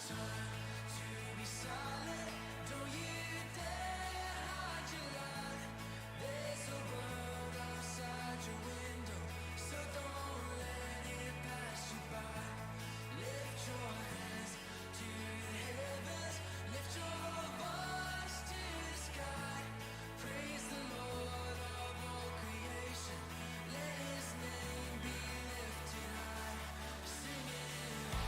time to be silent. Don't you dare hide your light. There's a world outside your window, so don't let it pass you by. Lift your hands to the heavens, lift your voice to the sky. Praise the Lord of all creation, let His name be lifted high. Sing it.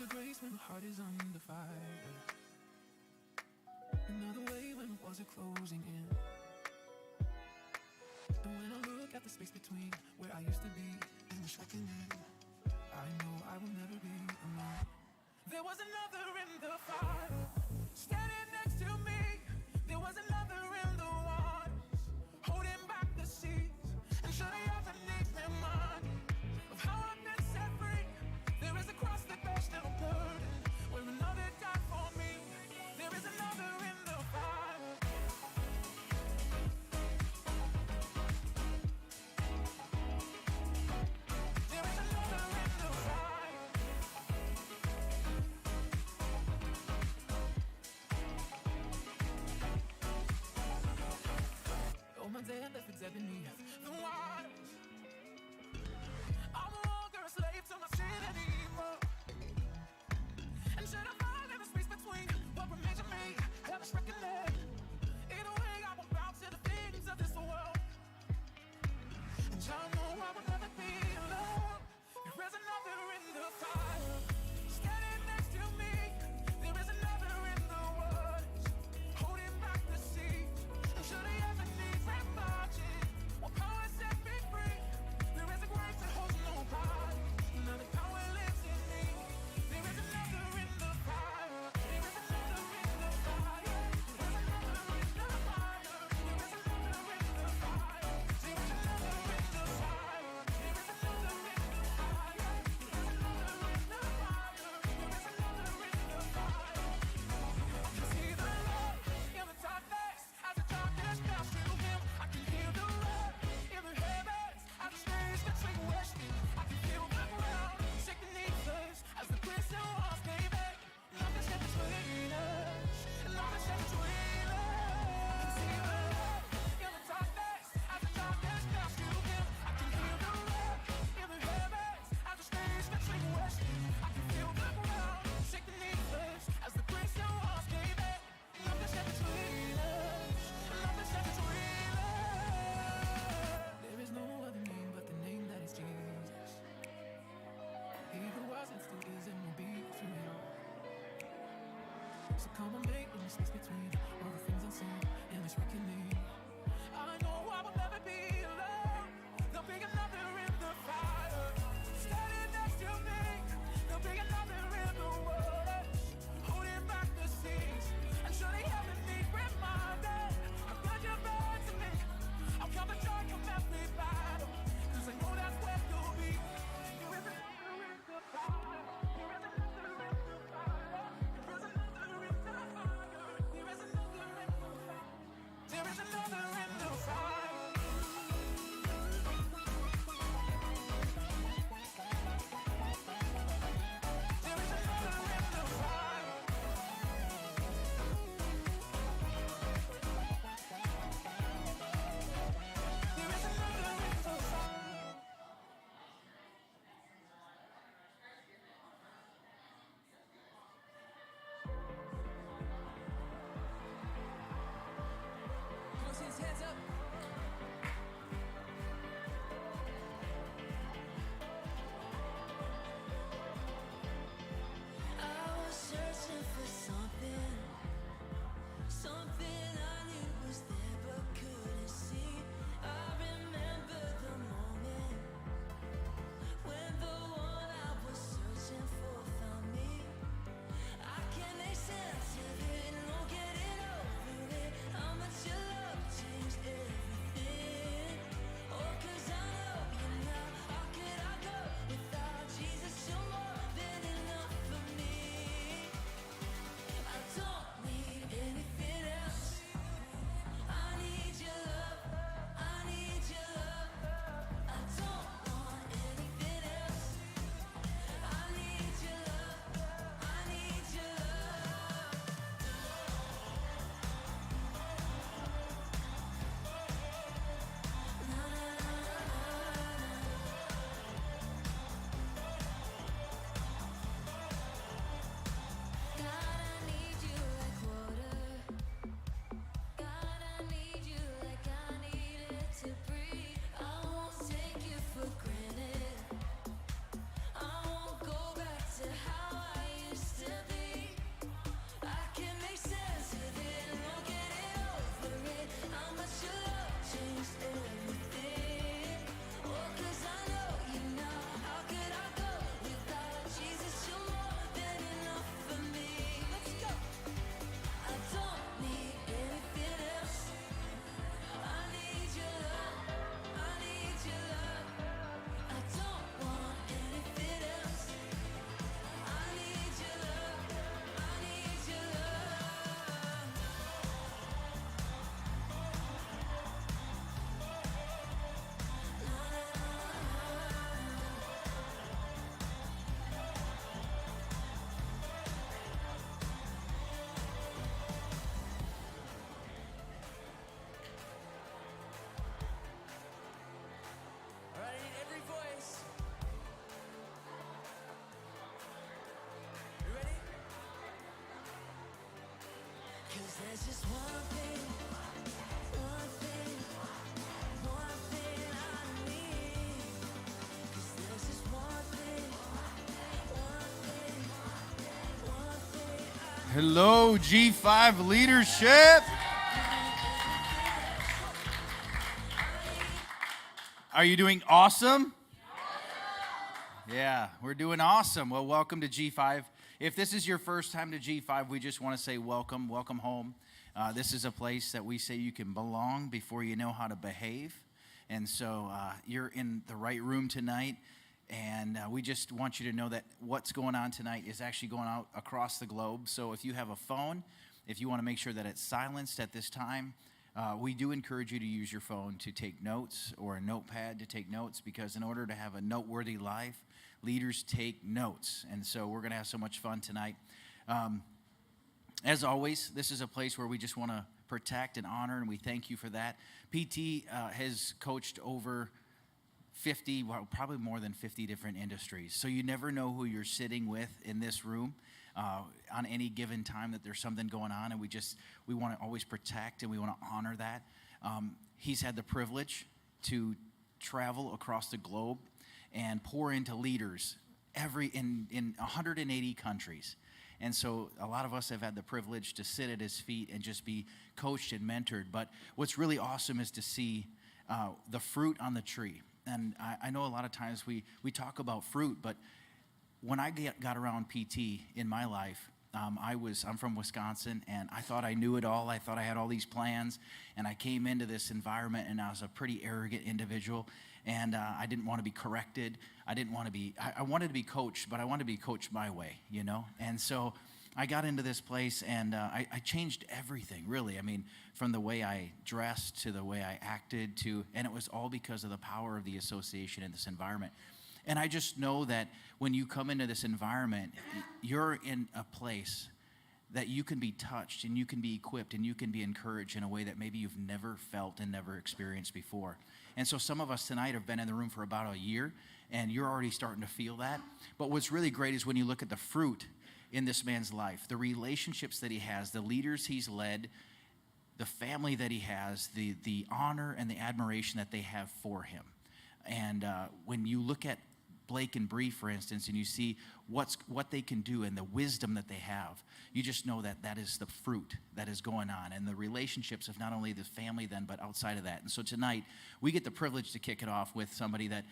a grace when the heart is under fire. Another way when the walls are closing in. And when I look at the space between where I used to be and what's reckoning, I know I will never be alone. There was another in the fire, standing next to me. There was another in the waters, holding back the seas. And should I ever need reminding of how I've been set free? There is a cross that bears no burden, where another died for me. There is another in the fire. There is another in the fire. Oh, my day left its ebony, the waters. I'm no longer a slave to my sin anymore. And should I fall in the space between what remains of me and this reckoning? Either way, I will bow to the things of this world. And I know I will never be alone. There is another in the fire, standing next to me. There is another in the waters, holding back the seas. And should I ever need reminding what power set me free? There is a grace that holds no power. Now the power lives in me. There is another in the fire. There is another in the fire. There is another in the fire. There is another in the fire. There is another in the fire. There is another in the fire. There is another in the fire. There is another in the fire. I can see the light in the darkness as the darkness bows to him. I can hear the roar in the heavens as the space between western. I can feel the ground shake beneath us as the prison walls cave in. Nothing's kept between us, and nothing's kept between us. I can see the light in the darkness as the darkness bows to him. I can hear the roar in the heavens as the space between western. I can feel the ground shake beneath us as the prison walls cave in. Nothing's kept between us, and nothing's kept between us. There is no other name but the name that is Jesus. He who was and still is and will be through it all. So come and make the space between all the things unseen and this reckoning. I know I will never be alone. There'll be another in the fire, standing next to me. There'll be another in the waters, holding back the seas. And surely heaven need reminded how good you've been to me. I'll count the joy of every battle, 'cause I know that's where you'll be. There is another in the fire. There is another in the fire. There is another in the fire. There is another in the fire. There is another There's just one thing I need. 'Cause there's just one thing Hello, G5 leadership. Are you doing awesome? Yeah, we're doing awesome. Well, welcome to G5. If this is your first time to G5, we just want to say welcome home. This is a place that we say you can belong before you know how to behave. And so you're in the right room tonight. And we just want you to know that what's going on tonight is actually going out across the globe. So if you have a phone, if you want to make sure that it's silenced at this time, we do encourage you to use your phone to take notes or a notepad to take notes, because in order to have a noteworthy life, leaders take notes. And so we're going to have so much fun tonight. As always, this is a place where we just want to protect and honor, and we thank you for that. PT has coached over 50, well, probably more than 50 different industries. So you never know who you're sitting with in this room on any given time that there's something going on, and we want to always protect and we want to honor that. He's had the privilege to travel across the globe and pour into leaders in 180 countries. And so a lot of us have had the privilege to sit at his feet and just be coached and mentored. But what's really awesome is to see the fruit on the tree. And I know a lot of times we talk about fruit, but when I got around PT in my life, I'm from Wisconsin, and I thought I knew it all. I thought I had all these plans, and I came into this environment, and I was a pretty arrogant individual, and I didn't want to be corrected. I wanted to be coached, but I wanted to be coached my way, you know? And so I got into this place, and I changed everything, really. I mean, from the way I dressed to the way I acted and it was all because of the power of the association in this environment. And I just know that when you come into this environment, you're in a place that you can be touched and you can be equipped and you can be encouraged in a way that maybe you've never felt and never experienced before. And so some of us tonight have been in the room for about a year, and you're already starting to feel that. But what's really great is when you look at the fruit in this man's life, the relationships that he has, the leaders he's led, the family that he has, the honor and the admiration that they have for him. And when you look at Blake and Bree, for instance, and you see what they can do and the wisdom that they have, you just know that is the fruit that is going on, and the relationships of not only the family then, but outside of that. And so tonight, we get the privilege to kick it off with somebody that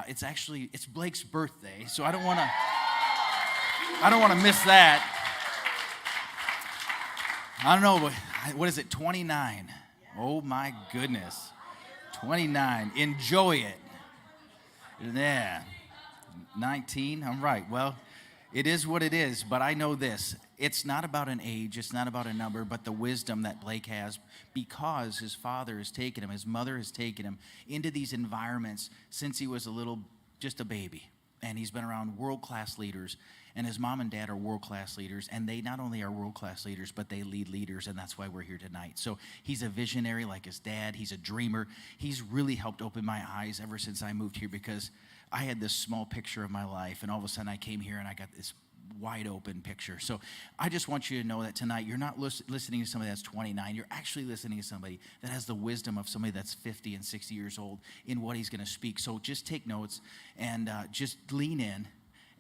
it's Blake's birthday, so I don't want to miss that. I don't know, what is it, 29? Oh my goodness, 29. Enjoy it. Yeah. 19, I'm right. Well, it is what it is, but I know this. It's not about an age, it's not about a number, but the wisdom that Blake has, because his father has taken him, his mother has taken him into these environments since he was just a baby. And he's been around world-class leaders, and his mom and dad are world-class leaders, and they not only are world-class leaders, but they lead leaders, and that's why we're here tonight. So he's a visionary like his dad. He's a dreamer. He's really helped open my eyes ever since I moved here, because I had this small picture of my life, and all of a sudden I came here and I got this wide open picture. So I just want you to know that tonight you're not listening to somebody that's 29. You're actually listening to somebody that has the wisdom of somebody that's 50 and 60 years old in what he's going to speak. So just take notes and just lean in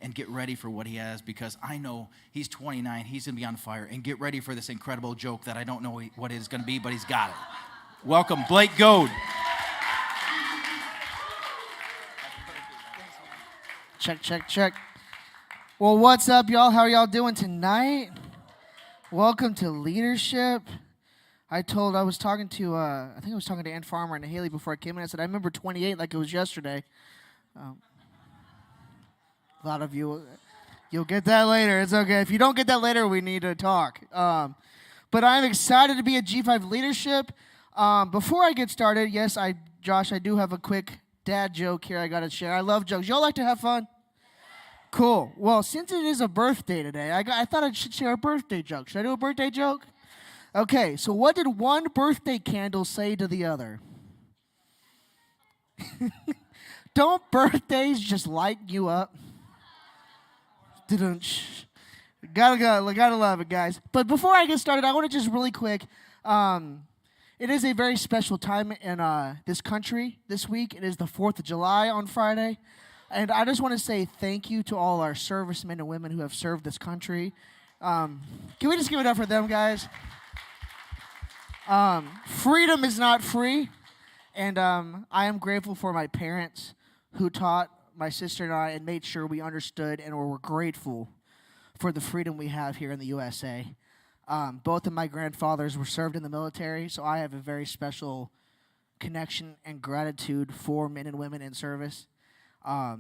and get ready for what he has, because I know he's 29. He's going to be on fire. And get ready for this incredible joke that I don't know what it's going to be, but he's got it. Welcome, Blake Goad. Check. Well, what's up, y'all? How are y'all doing tonight? Welcome to Leadership. I was talking to Ann Farmer and Haley before I came in. I said, I remember 28 like it was yesterday. A lot of you, you'll get that later. It's okay. If you don't get that later, we need to talk. But I'm excited to be at G5 Leadership. Before I get started, yes, Josh, I do have a quick dad joke here I got to share. I love jokes. Y'all like to have fun? Cool. Well, since it is a birthday today, I thought I should share a birthday joke. Should I do a birthday joke? Okay, so what did one birthday candle say to the other? Don't birthdays just light you up? Gotta love it, guys. But before I get started, I want to just really quick. It is a very special time in this country this week. It is the 4th of July on Friday. And I just want to say thank you to all our servicemen and women who have served this country. Can we just give it up for them, guys? Freedom is not free. And I am grateful for my parents who taught my sister and I and made sure we understood and were grateful for the freedom we have here in the USA. Both of my grandfathers were served in the military, so I have a very special connection and gratitude for men and women in service. I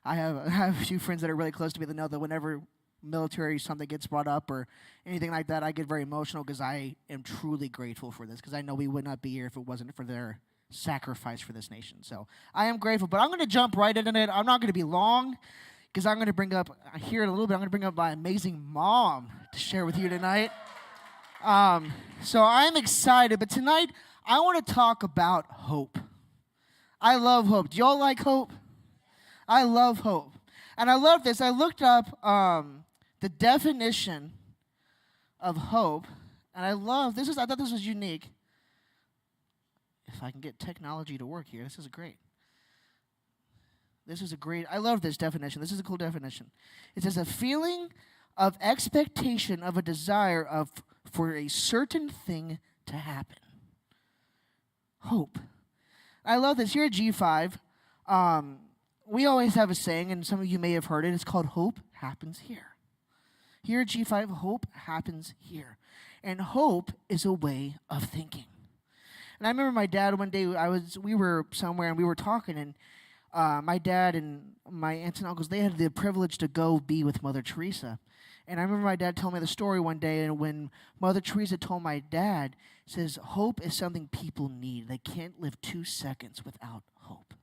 have a few friends that are really close to me that know that whenever military something gets brought up or anything like that, I get very emotional because I am truly grateful for this because I know we would not be here if it wasn't for their sacrifice for this nation. So I am grateful, but I'm going to jump right into it. I'm not going to be long because I'm going to bring up here in a little bit. I'm going to bring up my amazing mom to share with you tonight. So I'm excited, but tonight I want to talk about hope. I love hope. Do y'all like hope? I love hope. And I love this. I looked up the definition of hope, and I thought this was unique. If I can get technology to work here, this is great. I love this definition. This is a cool definition. It says a feeling of expectation of a desire for a certain thing to happen. Hope. I love this. Here at G5, we always have a saying, and some of you may have heard it. It's called hope happens here. Here at G5, hope happens here. And hope is a way of thinking. And I remember my dad one day, we were somewhere and we were talking, and my dad and my aunts and uncles, they had the privilege to go be with Mother Teresa. And I remember my dad telling me the story one day, and when Mother Teresa told my dad, says, hope is something people need. They can't live 2 seconds without hope.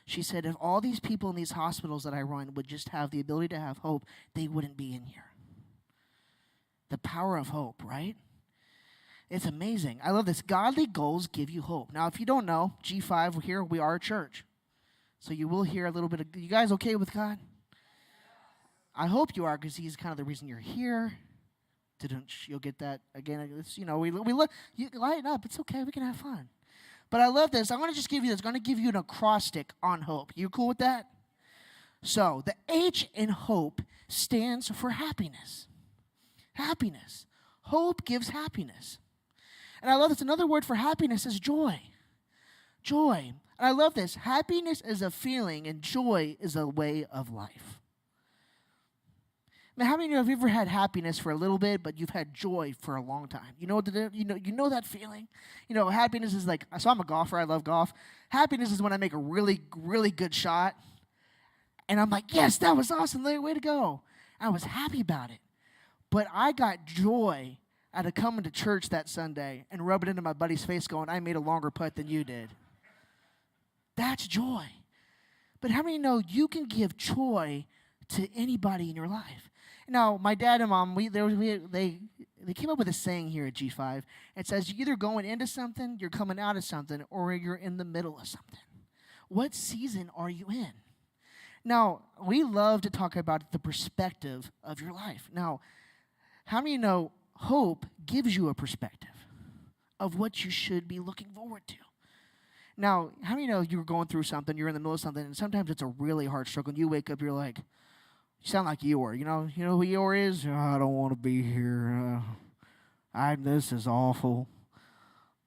She said, if all these people in these hospitals that I run would just have the ability to have hope, they wouldn't be in here. The power of hope, right? It's amazing. I love this. Godly goals give you hope. Now, if you don't know, G5, here, we are a church. So you will hear a little bit of, you guys okay with God? I hope you are, because he's kind of the reason you're here. You'll get that again. It's, we look, you lighten up. It's okay. We can have fun. But I love this. I'm going to just give you this. I'm going to give you an acrostic on hope. You cool with that? So the H in hope stands for happiness. Happiness. Hope gives happiness. And I love this. Another word for happiness is joy. Joy. And I love this. Happiness is a feeling, and joy is a way of life. Now, how many of you have ever had happiness for a little bit, but you've had joy for a long time? You know that feeling? Happiness is like, so I'm a golfer. I love golf. Happiness is when I make a really, really good shot, and I'm like, yes, that was awesome. Way to go. I was happy about it. But I got joy out of coming to church that Sunday and rubbing it into my buddy's face going, I made a longer putt than you did. That's joy. But how many know you can give joy to anybody in your life? Now, my dad and mom, they came up with a saying here at G5. It says, you're either going into something, you're coming out of something, or you're in the middle of something. What season are you in? Now, we love to talk about the perspective of your life. Now, how many know hope gives you a perspective of what you should be looking forward to? Now, how many know you're going through something, you're in the middle of something, and sometimes it's a really hard struggle, and you wake up, you're like, you sound like Eeyore. You know who Eeyore is? Oh, I don't want to be here. This is awful.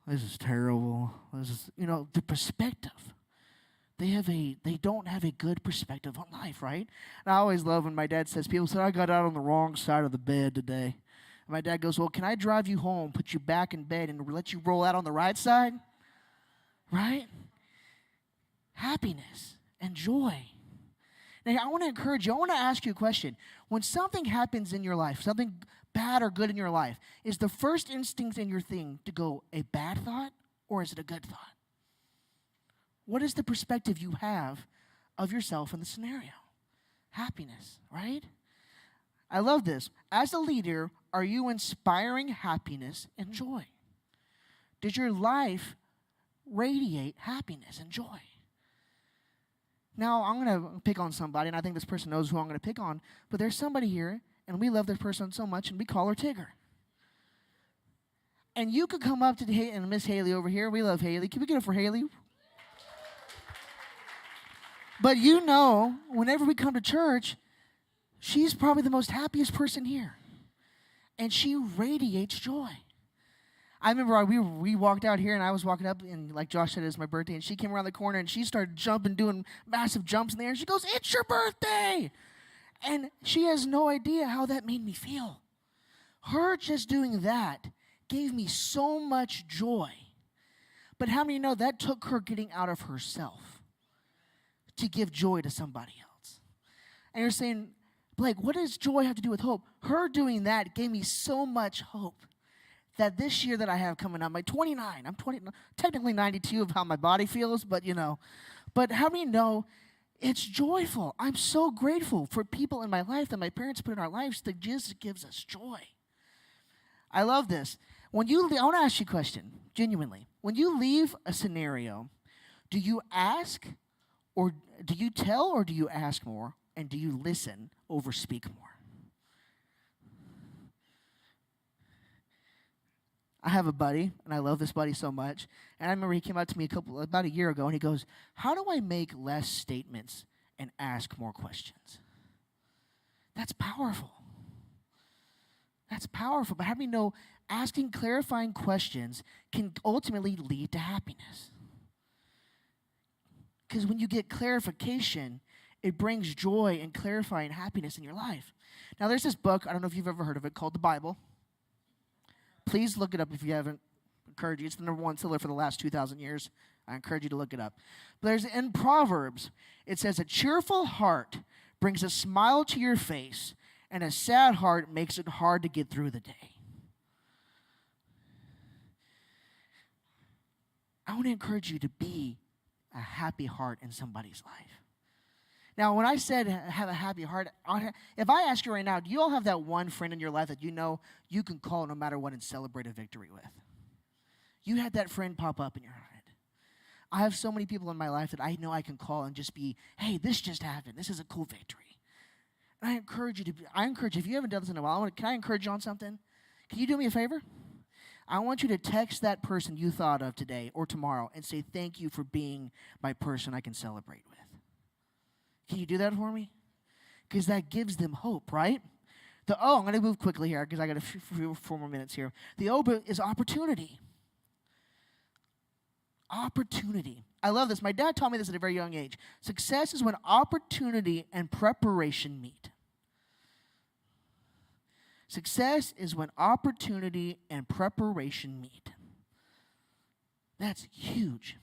This is terrible. This is, the perspective. They don't have a good perspective on life, right? And I always love when my dad says, people say, I got out on the wrong side of the bed today. And my dad goes, well, can I drive you home, put you back in bed, and let you roll out on the right side? Right? Happiness and joy. Now, I want to encourage you. I want to ask you a question. When something happens in your life, something bad or good in your life, is the first instinct in your thing to go a bad thought, or is it a good thought? What is the perspective you have of yourself in the scenario? Happiness, right? I love this. As a leader, are you inspiring happiness and joy? Does your life radiate happiness and joy? Now, I'm going to pick on somebody, and I think this person knows who I'm going to pick on, but there's somebody here, and we love this person so much, and we call her Tigger. And you could come up to and Miss Haley over here. We love Haley. Can we get it for Haley? But you know, whenever we come to church, she's probably the most happiest person here. And she radiates joy. I remember we walked out here, and I was walking up, and like Josh said, it was my birthday, and she came around the corner, and she started jumping, doing massive jumps in the air, and she goes, "It's your birthday!" And she has no idea how that made me feel. Her just doing that gave me so much joy. But how many know that took her getting out of herself to give joy to somebody else? And you're saying, Blake, what does joy have to do with hope? Her doing that gave me so much hope that this year that I have coming up, my 29, I'm 20, technically 92 of how my body feels, but you know. But how many know it's joyful? I'm so grateful for people in my life that my parents put in our lives that just gives us joy. I love this. I want to ask you a question, genuinely. When you leave a scenario, do you ask, or do you tell, or do you ask more? And do you listen over speak more? I have a buddy, and I love this buddy so much. And I remember he came out to me about a year ago, and he goes, "How do I make less statements and ask more questions?" That's powerful. That's powerful. But how do we know asking clarifying questions can ultimately lead to happiness? Because when you get clarification, it brings joy and clarifying happiness in your life. Now, there's this book, I don't know if you've ever heard of it, called the Bible. Please look it up if you haven't. I encourage you. It's the number one seller for the last 2,000 years. I encourage you to look it up. But there's in Proverbs, it says, "A cheerful heart brings a smile to your face, and a sad heart makes it hard to get through the day." I want to encourage you to be a happy heart in somebody's life. Now, when I said have a happy heart, if I ask you right now, do you all have that one friend in your life that you know you can call no matter what and celebrate a victory with? You had that friend pop up in your head. I have so many people in my life that I know I can call and just be, "Hey, this just happened. This is a cool victory." And I encourage you, if you haven't done this in a while, can I encourage you on something? Can you do me a favor? I want you to text that person you thought of today or tomorrow and say, "Thank you for being my person I can celebrate with." Can you do that for me? Because that gives them hope, right? I'm going to move quickly here because I got a few 4 more minutes here. The O is opportunity. Opportunity. I love this. My dad taught me this at a very young age. Success is when opportunity and preparation meet. Success is when opportunity and preparation meet. That's huge.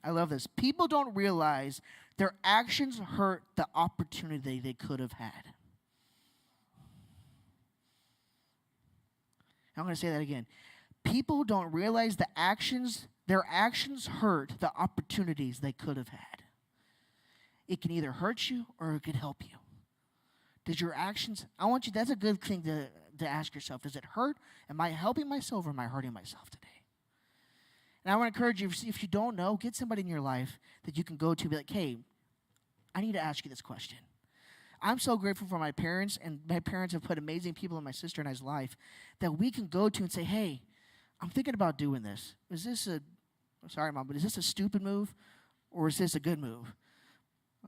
I love this. People don't realize their actions hurt the opportunity they could have had. I'm going to say that again. People don't realize their actions hurt the opportunities they could have had. It can either hurt you or it can help you. Does your actions, that's a good thing to ask yourself. Does it hurt? Am I helping myself or am I hurting myself today? And I want to encourage you, if you don't know, get somebody in your life that you can go to and be like, "Hey, I need to ask you this question." I'm so grateful for my parents, and my parents have put amazing people in my sister and I's life that we can go to and say, "Hey, I'm thinking about doing this. Sorry, Mom, but is this a stupid move or is this a good move?"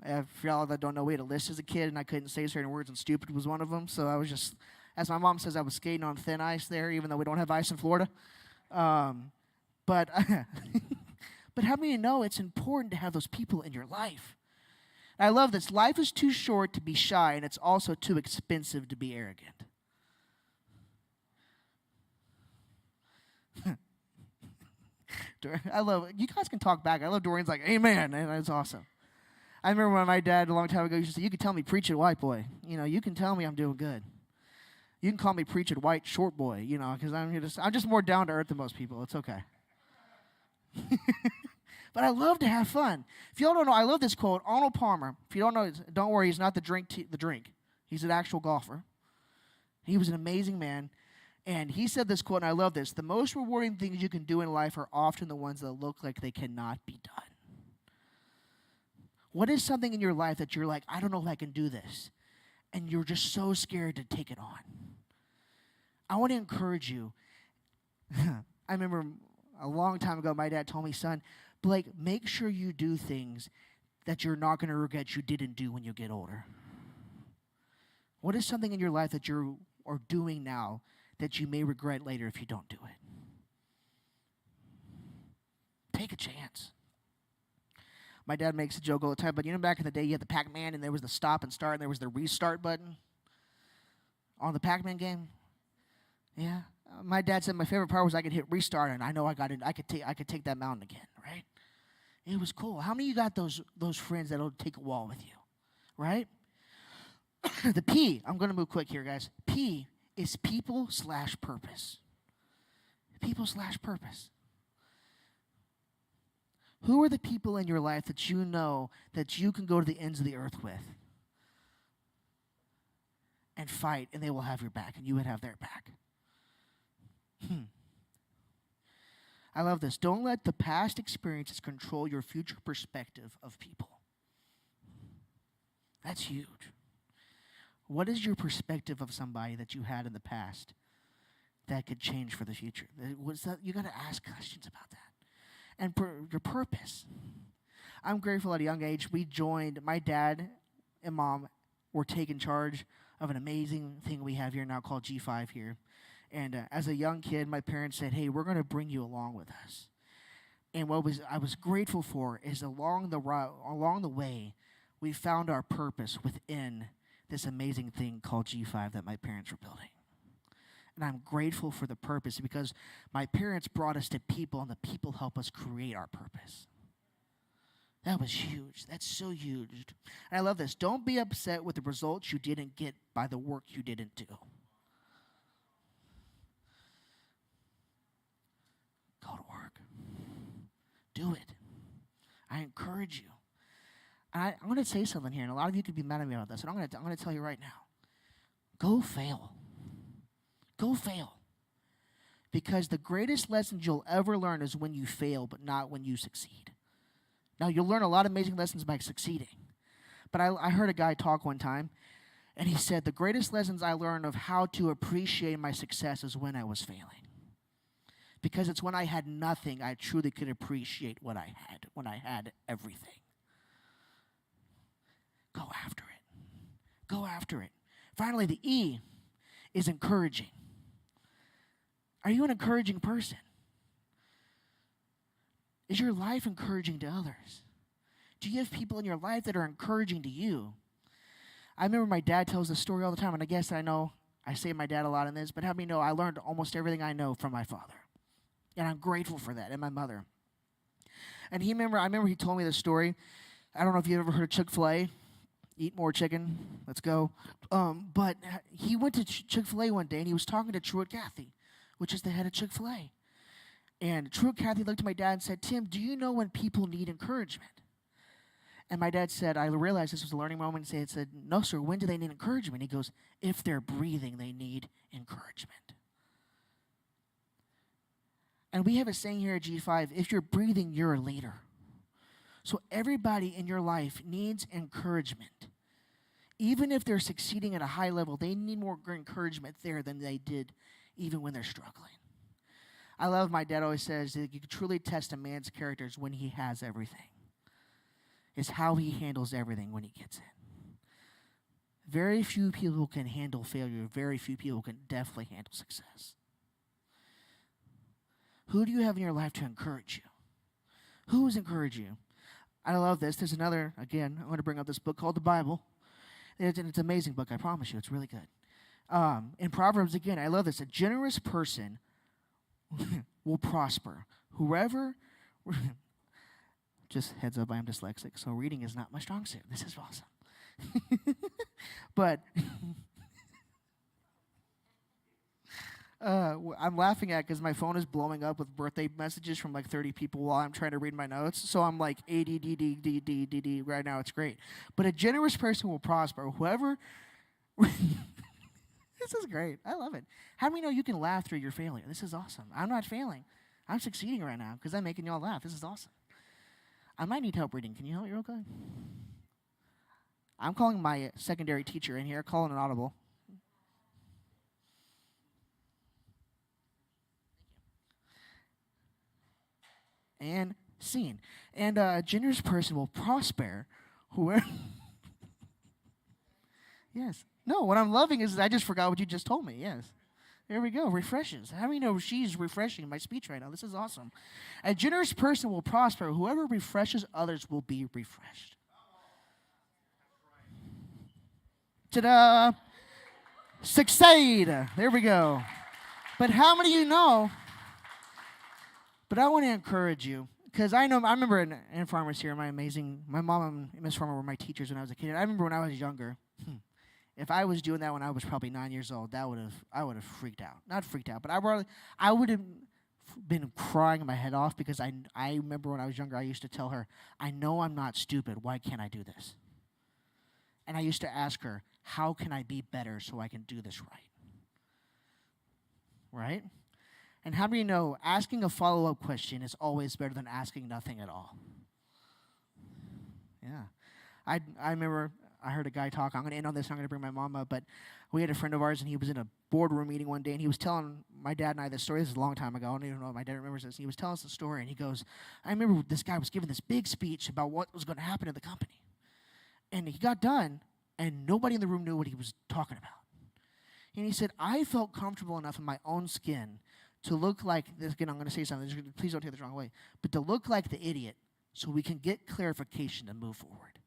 For y'all that don't know, we had a list as a kid, and I couldn't say certain words, and stupid was one of them. So I was just, as my mom says, I was skating on thin ice there, even though we don't have ice in Florida. But how many know it's important to have those people in your life? And I love this. Life is too short to be shy, and it's also too expensive to be arrogant. I love it. You guys can talk back. I love Dorian's like, "Amen," and it's awesome. I remember when my dad a long time ago used to say, "You can tell me preach it white boy. You can tell me I'm doing good. You can call me preach it white short boy, because I'm just more down to earth than most people. It's okay." But I love to have fun. If y'all don't know, I love this quote. Arnold Palmer. If you don't know, don't worry, he's not the drink. He's an actual golfer. He was an amazing man. And he said this quote, and I love this: the most rewarding things you can do in life are often the ones that look like they cannot be done. What is something in your life that you're like, I don't know if I can do this, and you're just so scared to take it on? I want to encourage you. I remember a long time ago, my dad told me, son, Blake, make sure you do things that you're not going to regret you didn't do when you get older. What is something in your life that you are doing now that you may regret later if you don't do it? Take a chance. My dad makes a joke all the time, but you know back in the day you had the Pac-Man and there was the stop and start and there was the restart button on the Pac-Man game? Yeah. My dad said my favorite part was I could hit restart and I know I could take that mountain again, right? It was cool. How many of you got those friends that'll take a wall with you, right? The P, I'm going to move quick here, guys. P is people/purpose. People/purpose. Who are the people in your life that you know that you can go to the ends of the earth with and fight, and they will have your back, and you would have their back? I love this. Don't let the past experiences control your future perspective of people. That's huge. What is your perspective of somebody that you had in the past that could change for the future? You got to ask questions about that. And your purpose. I'm grateful at a young age we joined, my dad and mom were taking charge of an amazing thing we have here now called G5 here. And as a young kid, my parents said, hey, we're going to bring you along with us. And I was grateful for is along the way, we found our purpose within this amazing thing called G5 that my parents were building. And I'm grateful for the purpose because my parents brought us to people, and the people help us create our purpose. That was huge. That's so huge. And I love this. Don't be upset with the results you didn't get by the work you didn't do. Go to work. Do it. I encourage you. I'm going to say something here, and a lot of you could be mad at me about this, and I'm going to tell you right now. Go fail. Go fail. Because the greatest lessons you'll ever learn is when you fail, but not when you succeed. Now, you'll learn a lot of amazing lessons by succeeding. But I heard a guy talk one time, and he said, the greatest lessons I learned of how to appreciate my success is when I was failing. Because it's when I had nothing, I truly could appreciate what I had, when I had everything. Go after it. Go after it. Finally, the E is encouraging. Are you an encouraging person? Is your life encouraging to others? Do you have people in your life that are encouraging to you? I remember my dad tells this story all the time, and I guess I know I say my dad a lot in this, but how many know I learned almost everything I know from my father. And I'm grateful for that, and my mother. And I remember he told me this story. I don't know if you've ever heard of Chick-fil-A. Eat more chicken. Let's go. But he went to Chick-fil-A one day, and he was talking to Truett Cathy, which is the head of Chick-fil-A. And Truett Cathy looked at my dad and said, Tim, do you know when people need encouragement? And my dad said, I realized this was a learning moment, and said, no, sir, when do they need encouragement? He goes, if they're breathing, they need encouragement. And we have a saying here at G5, if you're breathing, you're a leader. So everybody in your life needs encouragement. Even if they're succeeding at a high level, they need more encouragement there than they did even when they're struggling. I love my dad always says that you can truly test a man's characters when he has everything. It's how he handles everything when he gets it. Very few people can handle failure. Very few people can definitely handle success. Who do you have in your life to encourage you? Who is encouraging you? I love this. There's another, again, I'm going to bring up this book called the Bible. It's an amazing book, I promise you. It's really good. In Proverbs, again, I love this. A generous person will prosper. Whoever, just heads up, I am dyslexic, so reading is not my strong suit. This is awesome. But I'm laughing at because my phone is blowing up with birthday messages from like 30 people while I'm trying to read my notes. So I'm like ADDDDDD right now. It's great. But a generous person will prosper. Whoever This is great. I love it. How many know you can laugh through your failure? This is awesome. I'm not failing. I'm succeeding right now because I'm making y'all laugh. This is awesome. I might need help reading. Can you help me real quick? I'm calling my secondary teacher in here, calling an audible. And scene. And a generous person will prosper. Whoever. Yes. No, what I'm loving is I just forgot what you just told me. Yes. There we go. Refreshes. How many know she's refreshing my speech right now? This is awesome. A generous person will prosper. Whoever refreshes others will be refreshed. Ta-da! Succeed. There we go. But how many of you know? But I want to encourage you because I remember in Farmers here, my mom and Miss Farmer were my teachers when I was a kid. And I remember when I was younger. If I was doing that when I was probably 9 years old, I would have freaked out. Not freaked out, but I would have been crying my head off because I remember when I was younger, I used to tell her, I know I'm not stupid. Why can't I do this? And I used to ask her, how can I be better so I can do this right? Right? And how many know asking a follow-up question is always better than asking nothing at all? Yeah. I remember I heard a guy talk. I'm going to end on this. I'm going to bring my mom up. But we had a friend of ours, and he was in a boardroom meeting one day, and he was telling my dad and I this story. This is a long time ago. I don't even know if my dad remembers this. He was telling us the story, and he goes, I remember this guy was giving this big speech about what was going to happen to the company. And he got done, and nobody in the room knew what he was talking about. And he said, I felt comfortable enough in my own skin to look like this. Again, I'm going to say something. Please don't take this the wrong way. But to look like the idiot so we can get clarification to move forward.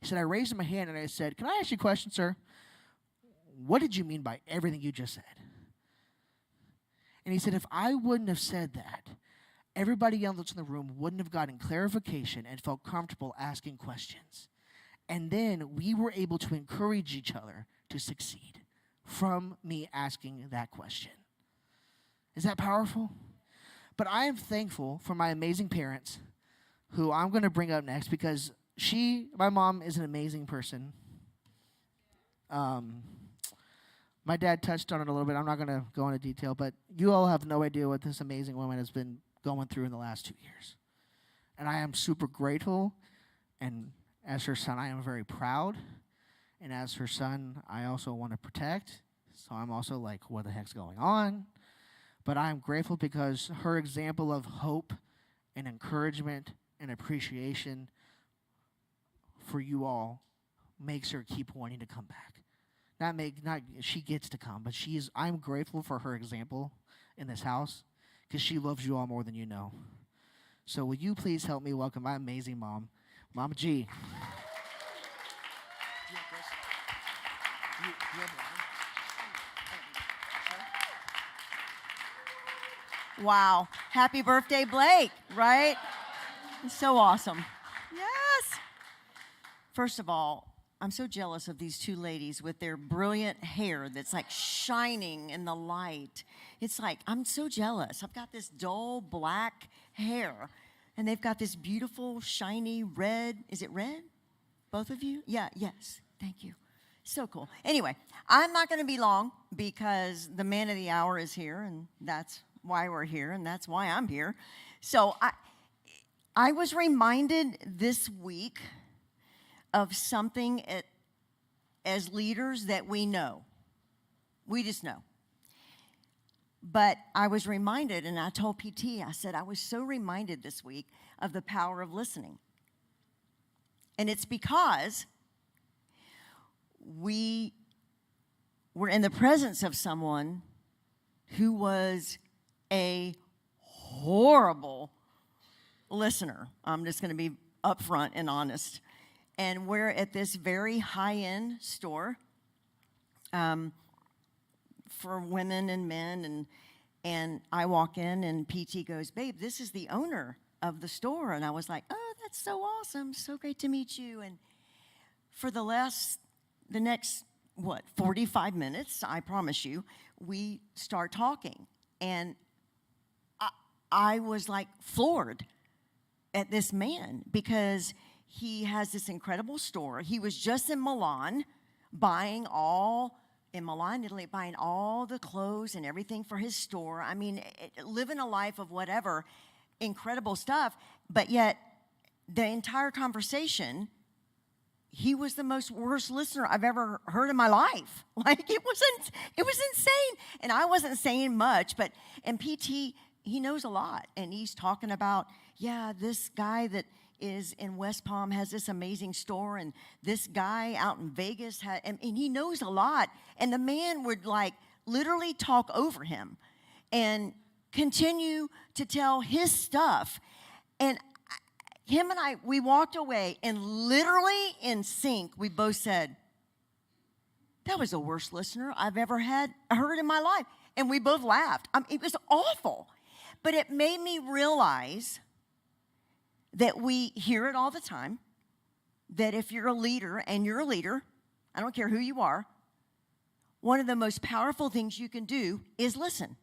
He said, I raised my hand and I said, can I ask you a question, sir? What did you mean by everything you just said? And he said, if I wouldn't have said that, everybody else in the room wouldn't have gotten clarification and felt comfortable asking questions. And then we were able to encourage each other to succeed from me asking that question. Is that powerful? But I am thankful for my amazing parents, who I'm going to bring up next because my mom is an amazing person. My dad touched on it a little bit. I'm not going to go into detail, but you all have no idea what this amazing woman has been going through in the last 2 years. And I am super grateful, and as her son, I am very proud. And as her son, I also want to protect. So I'm also like, what the heck's going on? But I'm grateful because her example of hope and encouragement and appreciation for you all makes her keep wanting to come back. Not she gets to come, but I'm grateful for her example in this house because she loves you all more than you know. So will you please help me welcome my amazing mom, Mama G. Wow. Happy birthday, Blake, right? It's so awesome. Yes. First of all, I'm so jealous of these two ladies with their brilliant hair that's like shining in the light. It's like, I'm so jealous. I've got this dull black hair, and they've got this beautiful, shiny red. Is it red? Both of you? Yeah, yes. Thank you. So cool. Anyway, I'm not going to be long because the man of the hour is here, and that's why we're here, and that's why I'm here. So I was reminded this week of something as leaders that we know. We just know. But I was reminded, and I told PT, I said, I was so reminded this week of the power of listening. And it's because we were in the presence of someone who was a horrible listener. I'm just going to be upfront and honest. And we're at this very high-end store for women and men. And I walk in, and PT goes, babe, this is the owner of the store. And I was like, oh, that's so awesome. So great to meet you. And for the next, 45 minutes, I promise you, we start talking. And I was like floored at this man because he has this incredible store. He was just in Milan buying all in Milan, Italy, buying all the clothes and everything for his store. I mean, living a life of whatever, incredible stuff. But yet, the entire conversation, he was the most worst listener I've ever heard in my life. Like, it was insane. And I wasn't saying much, and PT, he knows a lot. And he's talking about, yeah, this guy that is in West Palm has this amazing store, and this guy out in Vegas and he knows a lot. And the man would like literally talk over him and continue to tell his stuff. And him and I, we walked away, and literally in sync, we both said, that was the worst listener I've ever heard in my life. And we both laughed. It was awful. But it made me realize that we hear it all the time, that if you're a leader, and you're a leader, I don't care who you are, one of the most powerful things you can do is listen.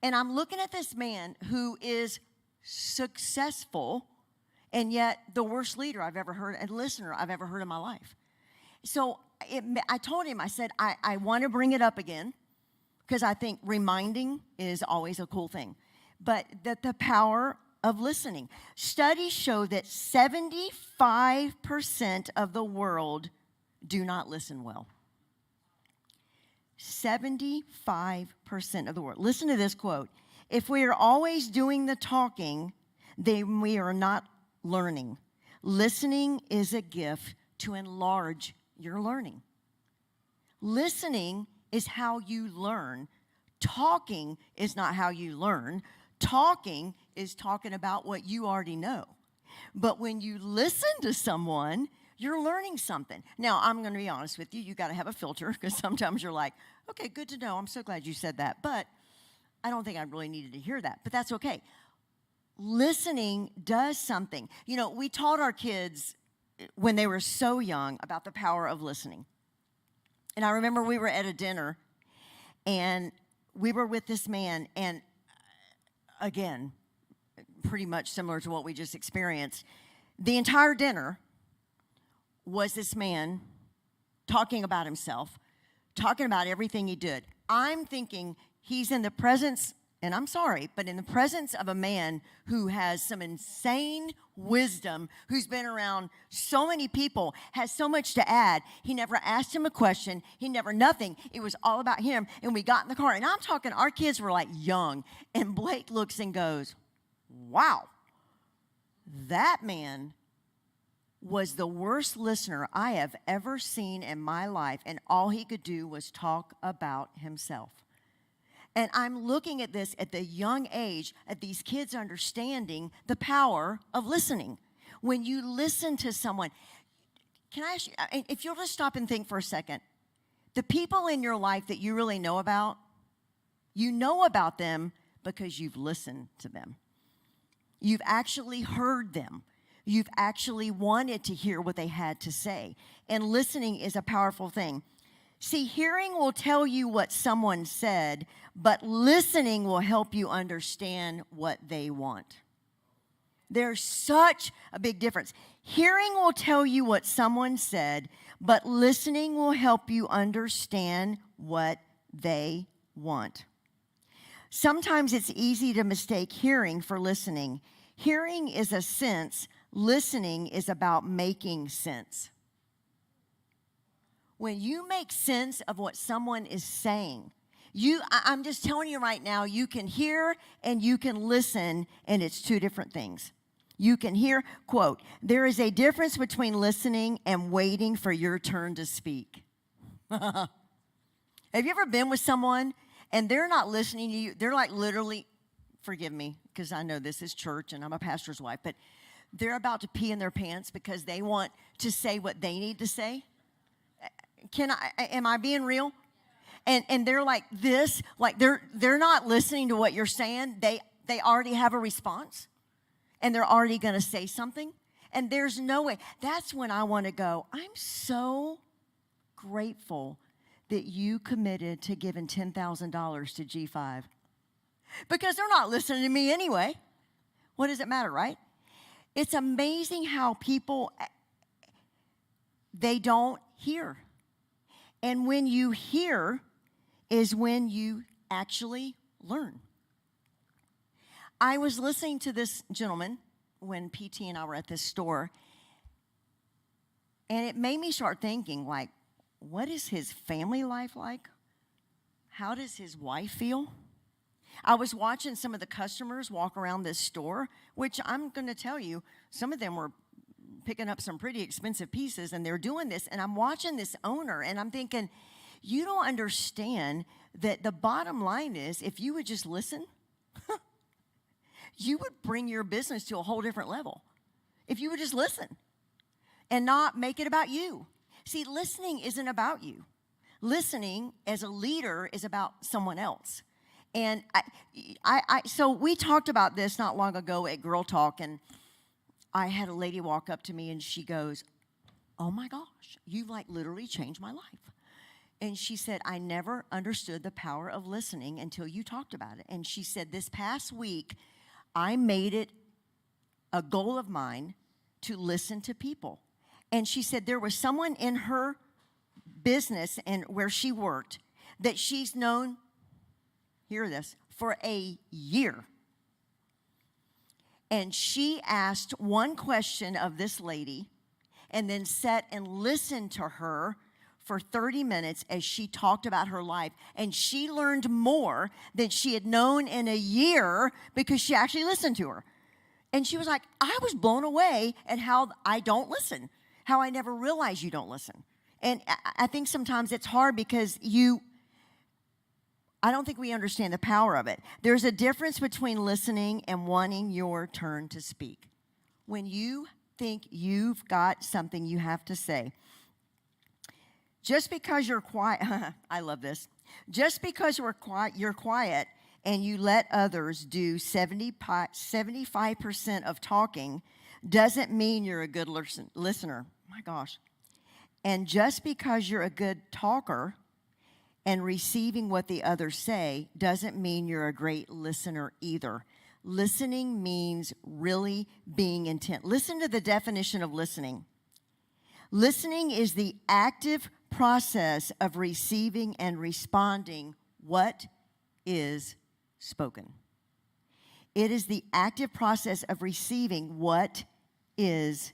And I'm looking at this man who is successful, and yet the worst leader I've ever heard, and listener I've ever heard in my life. So I told him, I said, I want to bring it up again, because I think reminding is always a cool thing. But that the power of listening. Studies show that 75% of the world do not listen well. 75% of the world. Listen to this quote. If we are always doing the talking, then we are not learning. Listening is a gift to enlarge your learning. Listening is how you learn. Talking is not how you learn. Talking is talking about what you already know. But when you listen to someone, you're learning something. Now, I'm going to be honest with you. You got to have a filter, because sometimes you're like, okay, good to know. I'm so glad you said that. But I don't think I really needed to hear that. But that's okay. Listening does something. You know, we taught our kids when they were so young about the power of listening. And I remember we were at a dinner, and we were with this man, and again, pretty much similar to what we just experienced. The entire dinner was this man talking about himself, talking about everything he did. I'm thinking he's in the presence, and I'm sorry, but in the presence of a man who has some insane wisdom, who's been around so many people, has so much to add. He never asked him a question. He never nothing. It was all about him. And we got in the car, and I'm talking, our kids were like young. And Blake looks and goes, wow, that man was the worst listener I have ever seen in my life. And all he could do was talk about himself. And I'm looking at this at the young age, at these kids understanding the power of listening. When you listen to someone, can I ask you, if you'll just stop and think for a second, the people in your life that you really know about, you know about them because you've listened to them. You've actually heard them. You've actually wanted to hear what they had to say. And listening is a powerful thing. See, hearing will tell you what someone said, but listening will help you understand what they want. There's such a big difference. Hearing will tell you what someone said, but listening will help you understand what they want. Sometimes it's easy to mistake hearing for listening. Hearing is a sense, listening is about making sense. When you make sense of what someone is saying, I'm just telling you right now, you can hear and you can listen, and it's two different things. You can hear, quote, there is a difference between listening and waiting for your turn to speak. Have you ever been with someone and they're not listening to you? They're like literally, forgive me, because I know this is church and I'm a pastor's wife, but they're about to pee in their pants because they want to say what they need to say. Am I being real? And they're like this, like they're not listening to what you're saying. They already have a response, and they're already going to say something, and there's no way. That's when I want to go, I'm so grateful that you committed to giving $10,000 to G5, because they're not listening to me anyway. What does it matter, right? It's amazing how people, they don't hear. And when you hear is when you actually learn. I was listening to this gentleman when PT and I were at this store, and it made me start thinking, like, what is his family life like? How does his wife feel? I was watching some of the customers walk around this store, which I'm going to tell you, some of them were picking up some pretty expensive pieces, and they're doing this, and I'm watching this owner, and I'm thinking, you don't understand that the bottom line is, if you would just listen, you would bring your business to a whole different level. If you would just listen and not make it about you. See, listening isn't about you. Listening as a leader is about someone else. And so we talked about this not long ago at Girl Talk, and I had a lady walk up to me, and she goes, oh my gosh, you've like literally changed my life. And she said, I never understood the power of listening until you talked about it. And she said, this past week, I made it a goal of mine to listen to people. And she said there was someone in her business and where she worked that she's known, hear this, for a year. And she asked one question of this lady and then sat and listened to her for 30 minutes as she talked about her life. And she learned more than she had known in a year because she actually listened to her. And she was like, I was blown away at how I don't listen, how I never realized you don't listen. And I think sometimes it's hard because I don't think we understand the power of it. There's a difference between listening and wanting your turn to speak. When you think you've got something you have to say, just because you're quiet, I love this. Just because you're quiet and you let others do 75% of talking doesn't mean you're a good listener. My gosh. And just because you're a good talker and receiving what the others say doesn't mean you're a great listener either. Listening means really being intent. Listen to the definition of listening. Listening is the active process of receiving and responding what is spoken. It is the active process of receiving what is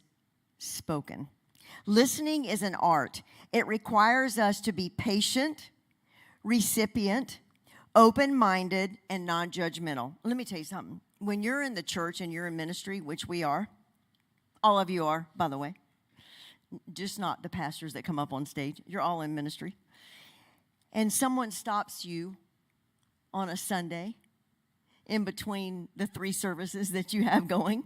spoken. Listening is an art. It requires us to be patient, recipient, open-minded, and non-judgmental. Let me tell you something. When you're in the church and you're in ministry, which we are, all of you are, by the way, just not the pastors that come up on stage. You're all in ministry. And someone stops you on a Sunday in between the 3 services that you have going,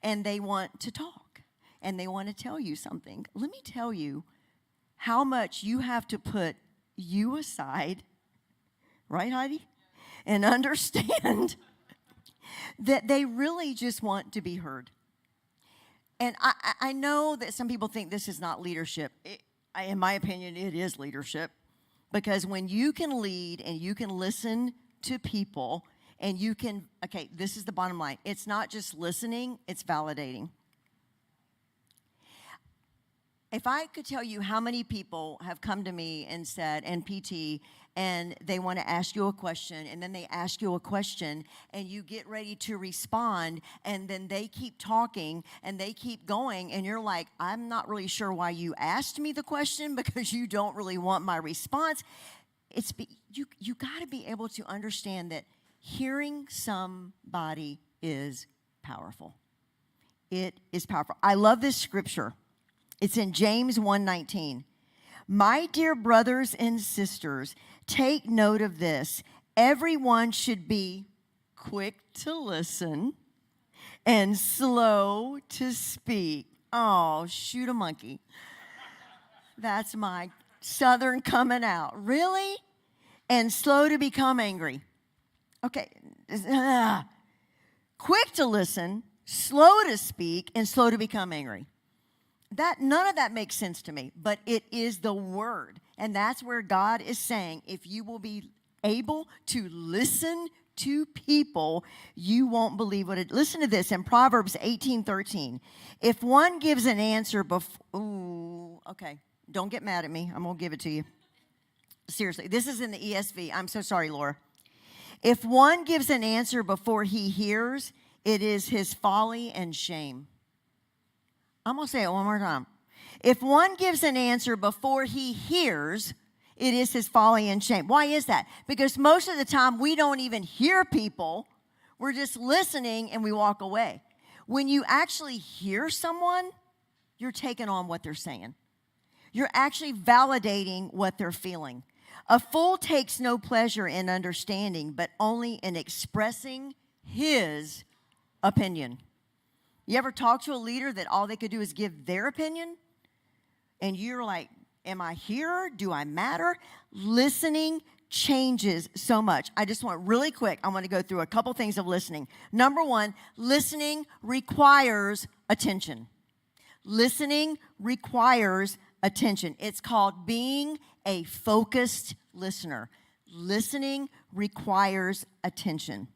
and they want to talk, and they want to tell you something. Let me tell you how much you have to put you aside, right, Heidi? And understand that they really just want to be heard. And I know that some people think this is not leadership. In my opinion, it is leadership. Because when you can lead and you can listen to people and you can, okay, this is the bottom line. It's not just listening, it's validating. If I could tell you how many people have come to me and said, and PT, and they want to ask you a question, and then they ask you a question, and you get ready to respond, and then they keep talking, and they keep going, and you're like, I'm not really sure why you asked me the question because you don't really want my response. You got to be able to understand that hearing somebody is powerful. It is powerful. I love this scripture. It's in James 1:19. My dear brothers and sisters, take note of this. Everyone should be quick to listen and slow to speak. Oh, shoot a monkey. That's my Southern coming out. Really? And slow to become angry. Okay. Quick to listen, slow to speak, and slow to become angry. None of that makes sense to me, but it is the word. And that's where God is saying, if you will be able to listen to people, you won't believe what it. Listen to this in Proverbs 18:13. If one gives an answer before, okay, Don't get mad at me. I'm going to give it to you. Seriously, this is in the ESV. I'm so sorry, Laura. If one gives an answer before he hears, it is his folly and shame. I'm going to say it one more time. If one gives an answer before he hears, it is his folly and shame. Why is that? Because most of the time we don't even hear people. We're just listening and we walk away. When you actually hear someone, you're taking on what they're saying. You're actually validating what they're feeling. A fool takes no pleasure in understanding, but only in expressing his opinion. You ever talk to a leader that all they could do is give their opinion? And you're like, am I here? Do I matter? Listening changes so much. I just want really quick, I want to go through a couple things of listening. Number one, listening requires attention. Listening requires attention. It's called being a focused listener. Listening requires attention.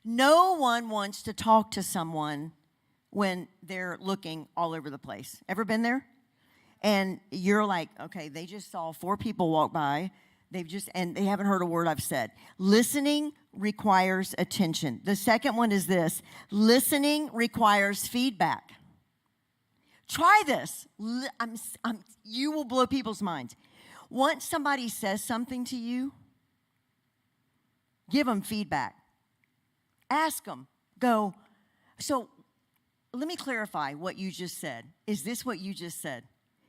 No one wants to talk to someone when they're looking all over the place. Ever been there? And you're like, okay, they just saw 4 people walk by. And they haven't heard a word I've said. Listening requires attention. The second one is this. Listening requires feedback. Try this. You will blow people's minds. Once somebody says something to you, give them feedback. Ask them. Go, so let me clarify what you just said. Is this what you just said?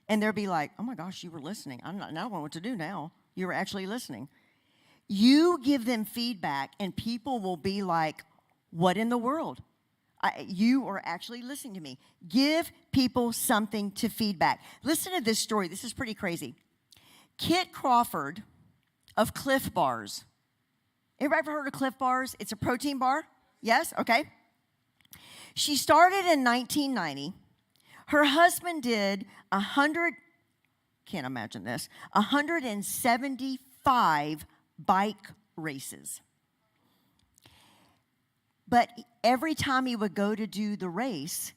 And they'll be like, oh my gosh, you were listening. I don't know what to do now. You were actually listening. You give them feedback, and people will be like, what in the world? You are actually listening to me. Give people something to feedback. Listen to this story. This is pretty crazy. Kit Crawford of Cliff Bars. Everybody ever heard of Cliff Bars? It's a protein bar. Yes? Okay. She started in 1990. Her husband did 175 bike races. But every time he would go to do the race,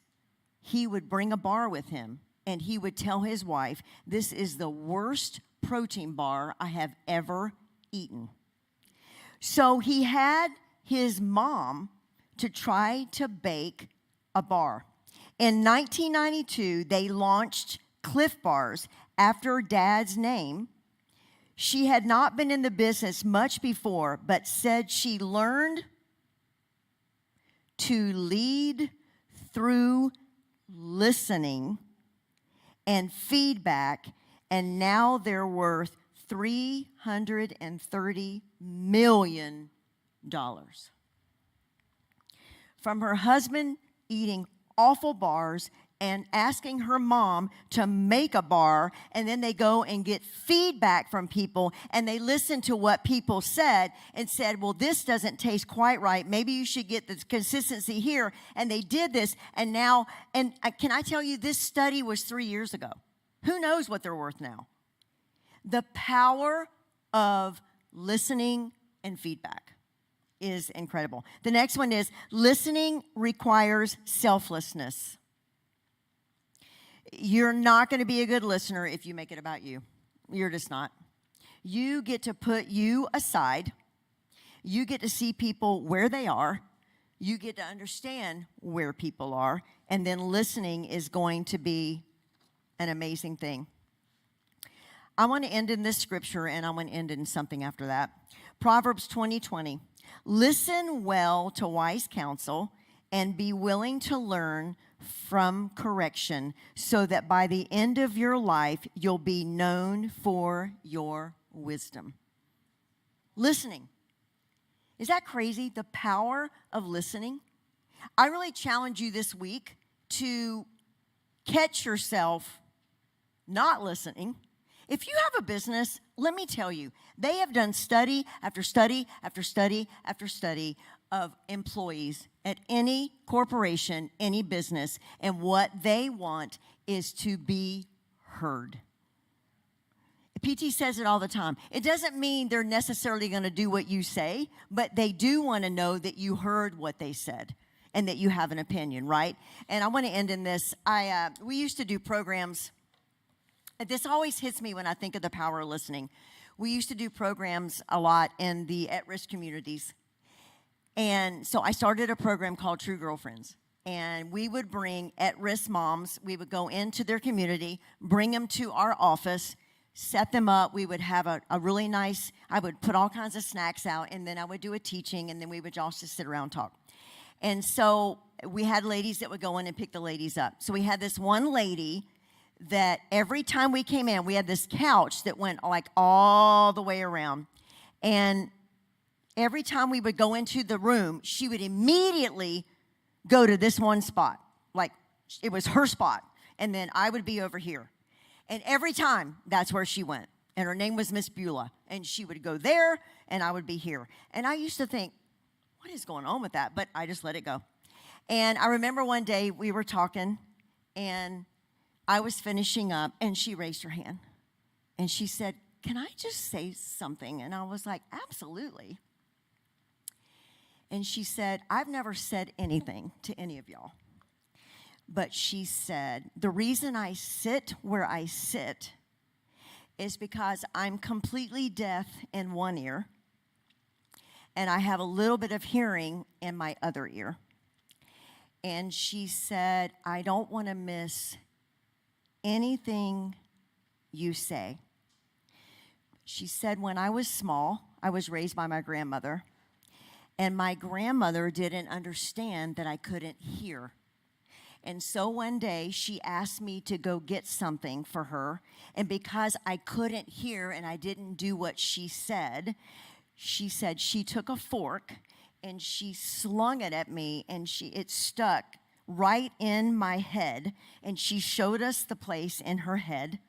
he would bring a bar with him, and he would tell his wife, this is the worst protein bar I have ever eaten. So he had his mom to try to bake a bar. In 1992, they launched Cliff Bars after Dad's name. She had not been in the business much before, but said she learned to lead through listening and feedback, and now they're worth $330 million. From her husband eating awful bars and asking her mom to make a bar, and then they go and get feedback from people, and they listen to what people said and said, well, this doesn't taste quite right. Maybe you should get the consistency here. And they did this, and now, can I tell you, this study was 3 years ago. Who knows what they're worth now? The power of listening and feedback is incredible. The next one is listening requires selflessness. You're not going to be a good listener if you make it about you. You're just not. You get to put you aside. You get to see people where they are. You get to understand where people are. And then listening is going to be an amazing thing. I want to end in this scripture, and I want to end in something after that. Proverbs 20:20. Listen well to wise counsel and be willing to learn from correction, so that by the end of your life, you'll be known for your wisdom. Listening. Is that crazy? The power of listening. I really challenge you this week to catch yourself not listening. If you have a business, let me tell you, they have done study after study after study after study of employees at any corporation, any business, and what they want is to be heard. PT says it all the time. It doesn't mean they're necessarily going to do what you say, but they do want to know that you heard what they said and that you have an opinion, right? And I want to end in this. We used to do programs This always hits me when I think of the power of listening. We used to do programs a lot in the at-risk communities. And so I started a program called True Girlfriends. And we would bring at-risk moms. We would go into their community, bring them to our office, set them up. We would have a really nice, I would put all kinds of snacks out, and then I would do a teaching, and then we would all just sit around and talk. And so we had ladies that would go in and pick the ladies up. So we had this one lady that every time we came in, we had this couch that went like all the way around. And every time we would go into the room, she would immediately go to this one spot. Like it was her spot. And then I would be over here. And every time, that's where she went. And her name was Miss Beulah. And she would go there, and I would be here. And I used to think, what is going on with that? But I just let it go. And I remember one day we were talking, and I was finishing up, and she raised her hand. And she said, can I just say something? And I was like, absolutely. And she said, I've never said anything to any of y'all. But she said, the reason I sit where I sit is because I'm completely deaf in one ear, and I have a little bit of hearing in my other ear. And she said, I don't want to miss anything you say. She said, when I was small, I was raised by my grandmother, and my grandmother didn't understand that I couldn't hear. And so one day she asked me to go get something for her, and because I couldn't hear and I didn't do what she said she took a fork and she slung it at me, and it stuck right in my head, and she showed us the place in her head.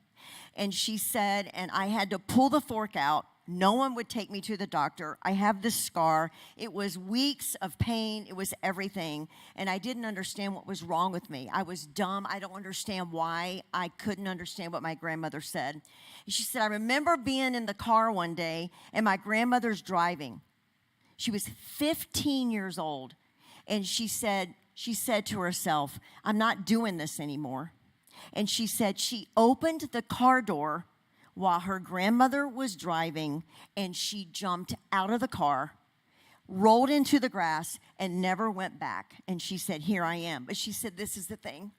And she said, and I had to pull the fork out. No one would take me to the doctor. I have this scar. It was weeks of pain. It was everything. And I didn't understand what was wrong with me. I was dumb. I don't understand why I couldn't understand what my grandmother said. And she said, I remember being in the car one day, and my grandmother's driving. She was 15 years old. And she said to herself, I'm not doing this anymore. And she said she opened the car door while her grandmother was driving, and she jumped out of the car, rolled into the grass, and never went back. And she said, here I am. But she said, this is the thing.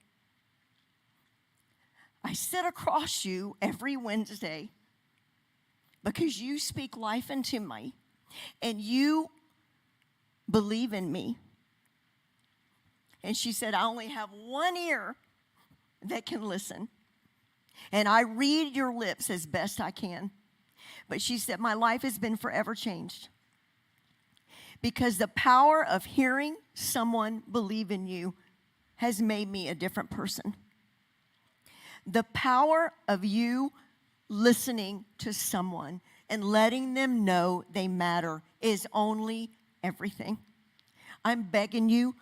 I sit across you every Wednesday because you speak life into me, and you believe in me. And she said, I only have one ear that can listen. And I read your lips as best I can. But she said, my life has been forever changed. Because the power of hearing someone believe in you has made me a different person. The power of you listening to someone and letting them know they matter is only everything. I'm begging you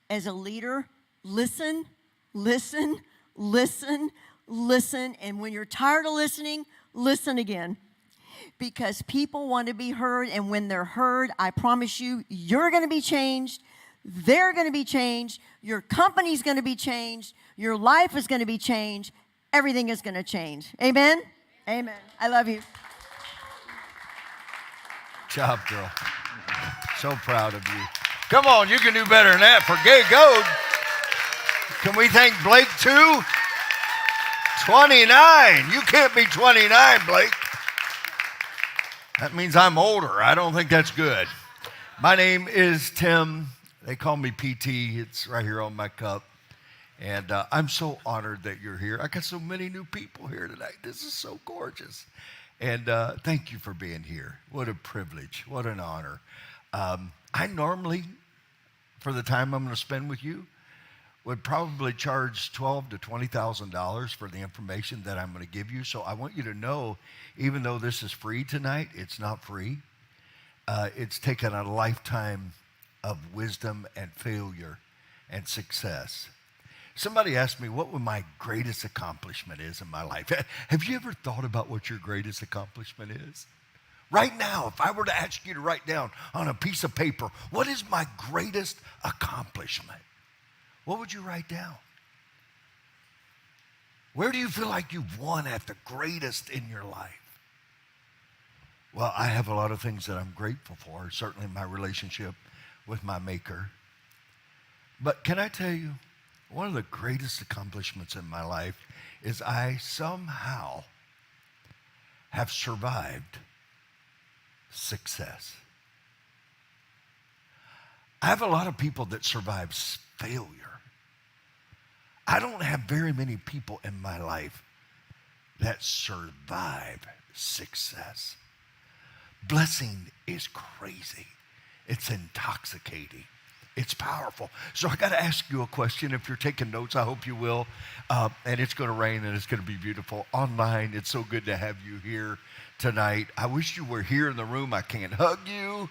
as a leader, listen, listen, listen, listen, and when you're tired of listening, listen again. Because people want to be heard, and when they're heard, I promise you, you're going to be changed, they're going to be changed, your company's going to be changed, your life is going to be changed, everything is going to change. Amen? Amen. I love you. Good job, girl. So proud of you. Come on, you can do better than that for Gay Goat. Can we thank Blake too? 29. You can't be 29, Blake. That means I'm older. I don't think that's good. My name is Tim. They call me PT. It's right here on my cup. And I'm so honored that you're here. I got so many new people here tonight. This is so gorgeous. And thank you for being here. What a privilege. What an honor. I normally, for the time I'm going to spend with you, would probably charge $12,000 to $20,000 for the information that I'm going to give you. So I want you to know, even though this is free tonight, it's not free. It's taken a lifetime of wisdom and failure and success. Somebody asked me what my greatest accomplishment is in my life. Have you ever thought about what your greatest accomplishment is? Right now, if I were to ask you to write down on a piece of paper, what is my greatest accomplishment? What would you write down? Where do you feel like you've won at the greatest in your life? Well, I have a lot of things that I'm grateful for, certainly my relationship with my Maker. But can I tell you, one of the greatest accomplishments in my life is I somehow have survived success. I have a lot of people that survive failure. I don't have very many people in my life that survive success. Blessing is crazy. It's intoxicating. It's powerful. So I got to ask you a question. If you're taking notes, I hope you will. And it's going to rain and it's going to be beautiful. Online, it's so good to have you here tonight. I wish you were here in the room. I can't hug you.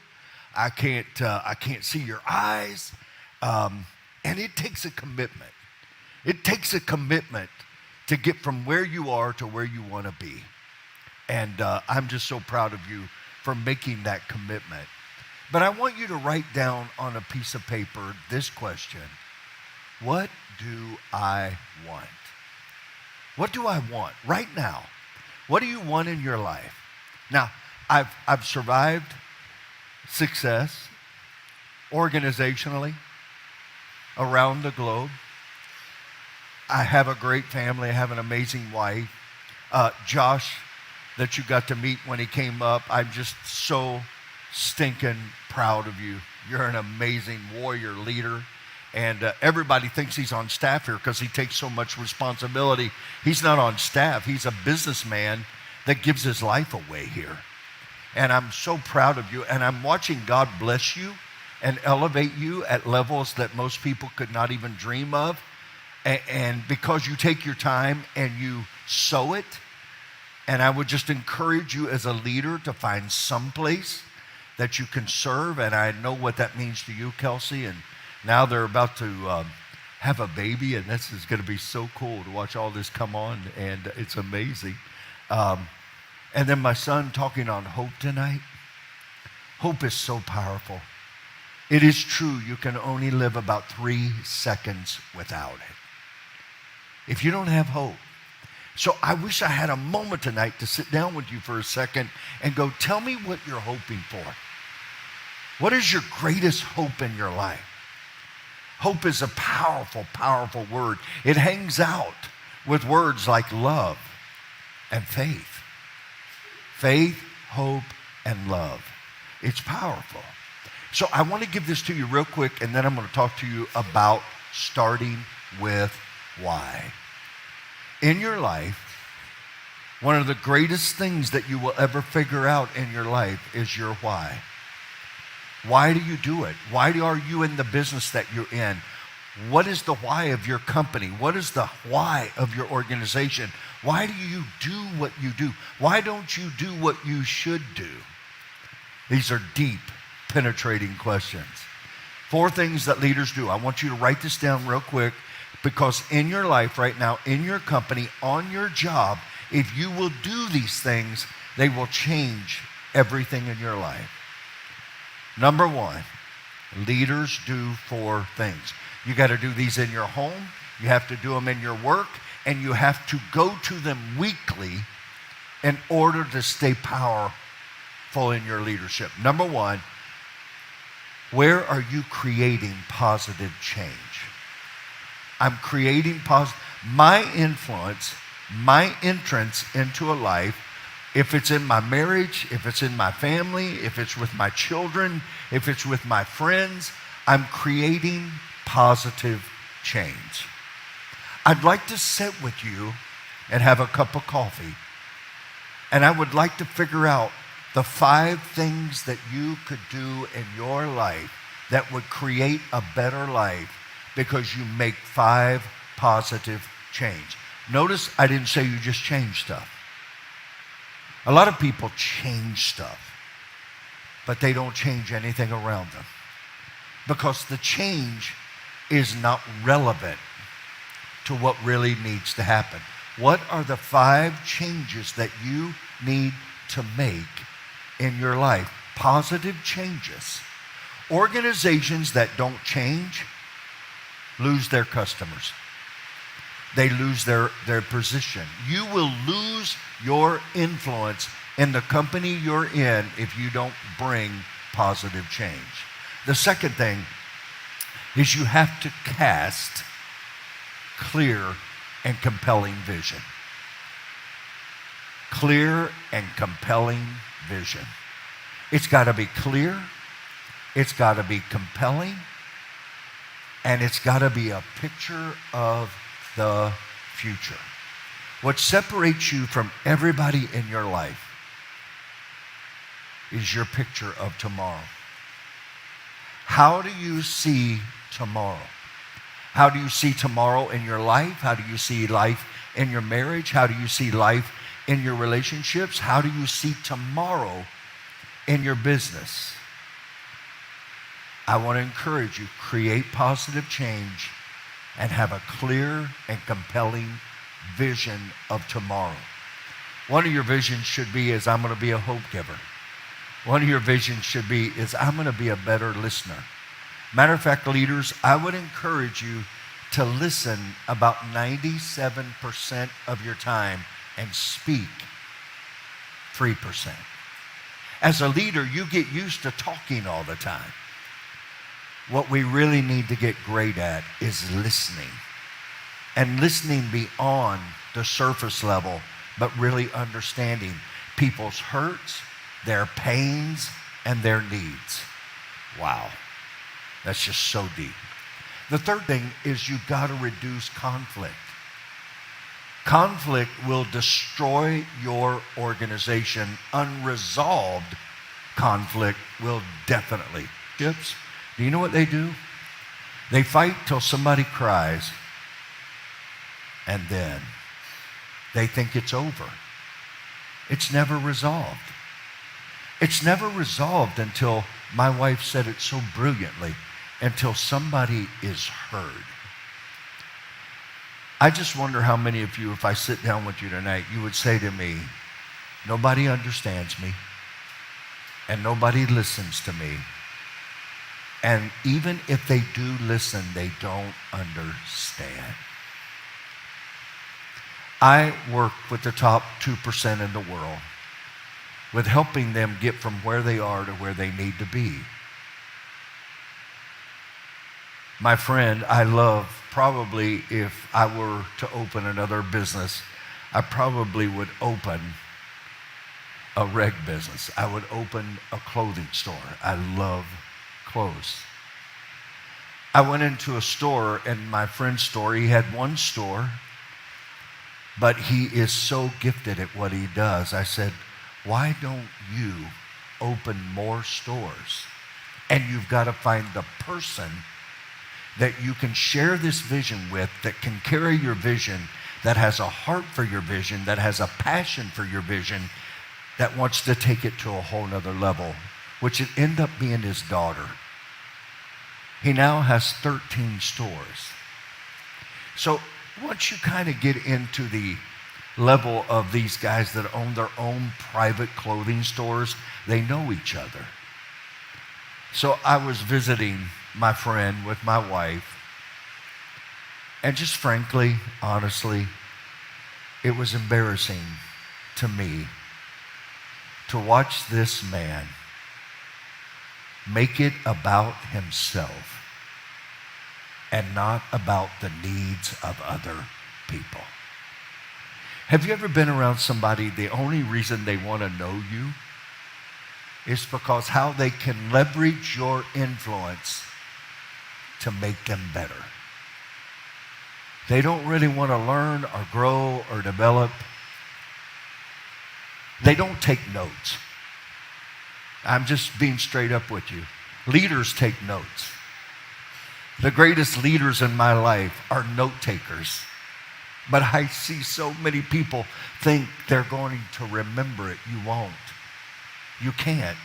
I can't see your eyes. And it takes a commitment. It takes a commitment to get from where you are to where you want to be. And I'm just so proud of you for making that commitment. But I want you to write down on a piece of paper this question. What do I want? What do I want right now? What do you want in your life? Now, I've survived success organizationally around the globe. I have a great family. I have an amazing wife. Josh, that you got to meet when he came up, I'm just so stinking proud of you. You're an amazing warrior leader. And everybody thinks he's on staff here because he takes so much responsibility. He's not on staff. He's a businessman that gives his life away here. And I'm so proud of you. And I'm watching God bless you and elevate you at levels that most people could not even dream of. And because you take your time and you sow it, and I would just encourage you as a leader to find some place that you can serve. And I know what that means to you, Kelsey. And now they're about to have a baby, and this is going to be so cool to watch all this come on, and it's amazing. And then my son talking on hope tonight. Hope is so powerful. It is true you can only live about 3 seconds without it if you don't have hope. So I wish I had a moment tonight to sit down with you for a second and go, tell me what you're hoping for. What is your greatest hope in your life? Hope is a powerful, powerful word. It hangs out with words like love and faith. Faith, hope, and love. It's powerful. So I want to give this to you real quick, and then I'm going to talk to you about starting with why. In your life, one of the greatest things that you will ever figure out in your life is your why. Why do you do it? Why are you in the business that you're in? What is the why of your company? What is the why of your organization? Why do you do what you do? Why don't you do what you should do? These are deep, penetrating questions. 4 things that leaders do. I want you to write this down real quick, because in your life right now, in your company, on your job, if you will do these things, they will change everything in your life. Number 1, leaders do 4 things. You got to do these in your home, you have to do them in your work, and you have to go to them weekly in order to stay powerful in your leadership. Number 1, where are you creating positive change? I'm creating positive. My influence, my entrance into a life, if it's in my marriage, if it's in my family, if it's with my children, if it's with my friends, I'm creating positive change. I'd like to sit with you and have a cup of coffee. And I would like to figure out the 5 things that you could do in your life that would create a better life because you make 5 positive change. Notice I didn't say you just change stuff. A lot of people change stuff, but they don't change anything around them because the change is not relevant to what really needs to happen. What are the 5 changes that you need to make in your life? Positive changes. Organizations that don't change lose their customers. they lose their position. You will lose your influence in the company you're in if you don't bring positive change. The second thing is you have to cast clear and compelling vision. Clear and compelling vision. It's got to be clear, it's got to be compelling, and it's got to be a picture of the future. What separates you from everybody in your life is your picture of tomorrow. How do you see tomorrow? How do you see tomorrow in your life? How do you see life in your marriage? How do you see life in your relationships? How do you see tomorrow in your business? I want to encourage you, create positive change and have a clear and compelling vision of tomorrow. One of your visions should be is I'm going to be a hope giver. One of your visions should be is I'm going to be a better listener. Matter of fact, leaders, I would encourage you to listen about 97% of your time and speak 3%. As a leader, you get used to talking all the time. What we really need to get great at is listening. And listening beyond the surface level, but really understanding people's hurts, their pains, and their needs. Wow, that's just so deep. The third thing is you've got to reduce conflict. Conflict will destroy your organization. Unresolved conflict will definitely. Do you know what they do? They fight till somebody cries, and then they think it's over. It's never resolved. It's never resolved until, my wife said it so brilliantly, until somebody is heard. I just wonder how many of you, if I sit down with you tonight, you would say to me, nobody understands me, and nobody listens to me. And even if they do listen, they don't understand. I work with the top 2% in the world, with helping them get from where they are to where they need to be. My friend, I love, probably if I were to open another business, I probably would open a reg business. I would open a clothing store. I love clothes. I went into a store, in my friend's store. He had one store, but he is so gifted at what he does. I said, why don't you open more stores? And you've got to find the person that you can share this vision with, that can carry your vision, that has a heart for your vision, that has a passion for your vision, that wants to take it to a whole nother level, which would end up being his daughter. He now has 13 stores. So once you kind of get into the level of these guys that own their own private clothing stores, they know each other. So I was visiting my friend with my wife, and just frankly, honestly, it was embarrassing to me to watch this man make it about himself and not about the needs of other people. Have you ever been around somebody, the only reason they want to know you is because how they can leverage your influence to make them better? They don't really want to learn or grow or develop. They don't take notes. I'm just being straight up with you. Leaders take notes. The greatest leaders in my life are note takers. But I see so many people think they're going to remember it. You won't. You can't.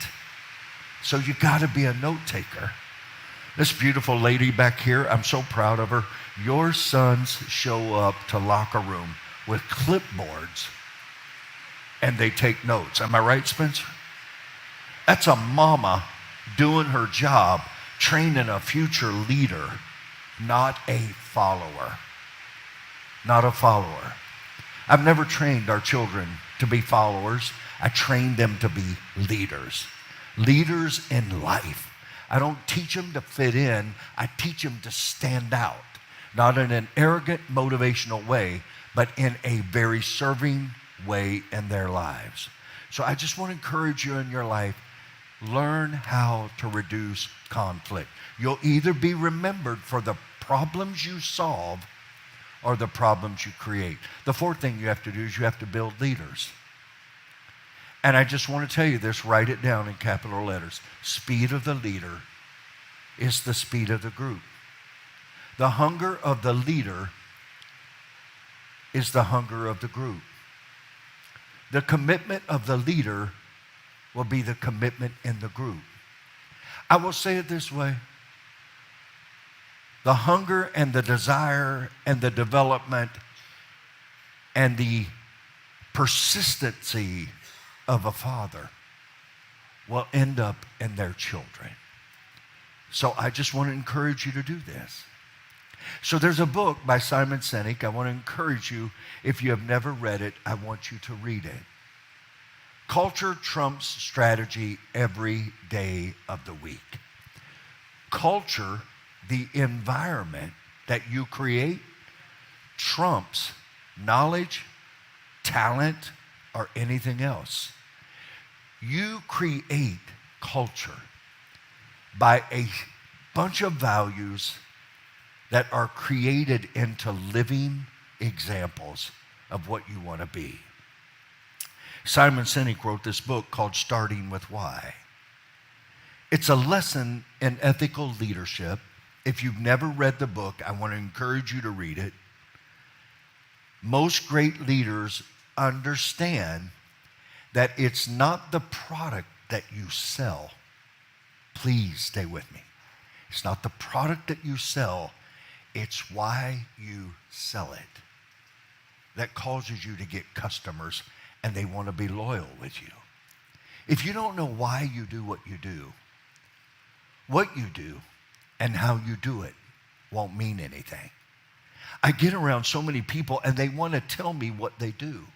So you got to be a note taker. This beautiful lady back here, I'm so proud of her. Your sons show up to locker room with clipboards and they take notes. Am I right, Spencer? That's a mama doing her job, training a future leader, not a follower. not a follower. I've never trained our children to be followers. I trained them to be leaders. Leaders in life. I don't teach them to fit in. I teach them to stand out. Not in an arrogant, motivational way, but in a very serving way in their lives. So I just want to encourage you in your life, learn how to reduce conflict. You'll either be remembered for the problems you solve or the problems you create. The fourth thing you have to do is you have to build leaders. And I just want to tell you this, write it down in capital letters. Speed of the leader is the speed of the group. The hunger of the leader is the hunger of the group. The commitment of the leader will be the commitment in the group. I will say it this way. The hunger and the desire and the development and the persistency of a father will end up in their children. So I just want to encourage you to do this. So there's a book by Simon Sinek. I want to encourage you, if you have never read it, I want you to read it. Culture trumps strategy every day of the week. Culture, the environment that you create, trumps knowledge, talent, or anything else. You create culture by a bunch of values that are created into living examples of what you want to be. Simon Sinek wrote this book called Starting with Why. It's a lesson in ethical leadership. If you've never read the book, I want to encourage you to read it. Most great leaders understand that it's not the product that you sell. Please stay with me. It's not the product that you sell, it's why you sell it that causes you to get customers and they want to be loyal with you. If you don't know why you do what you do and how you do it won't mean anything. I get around so many people and they want to tell me what they do.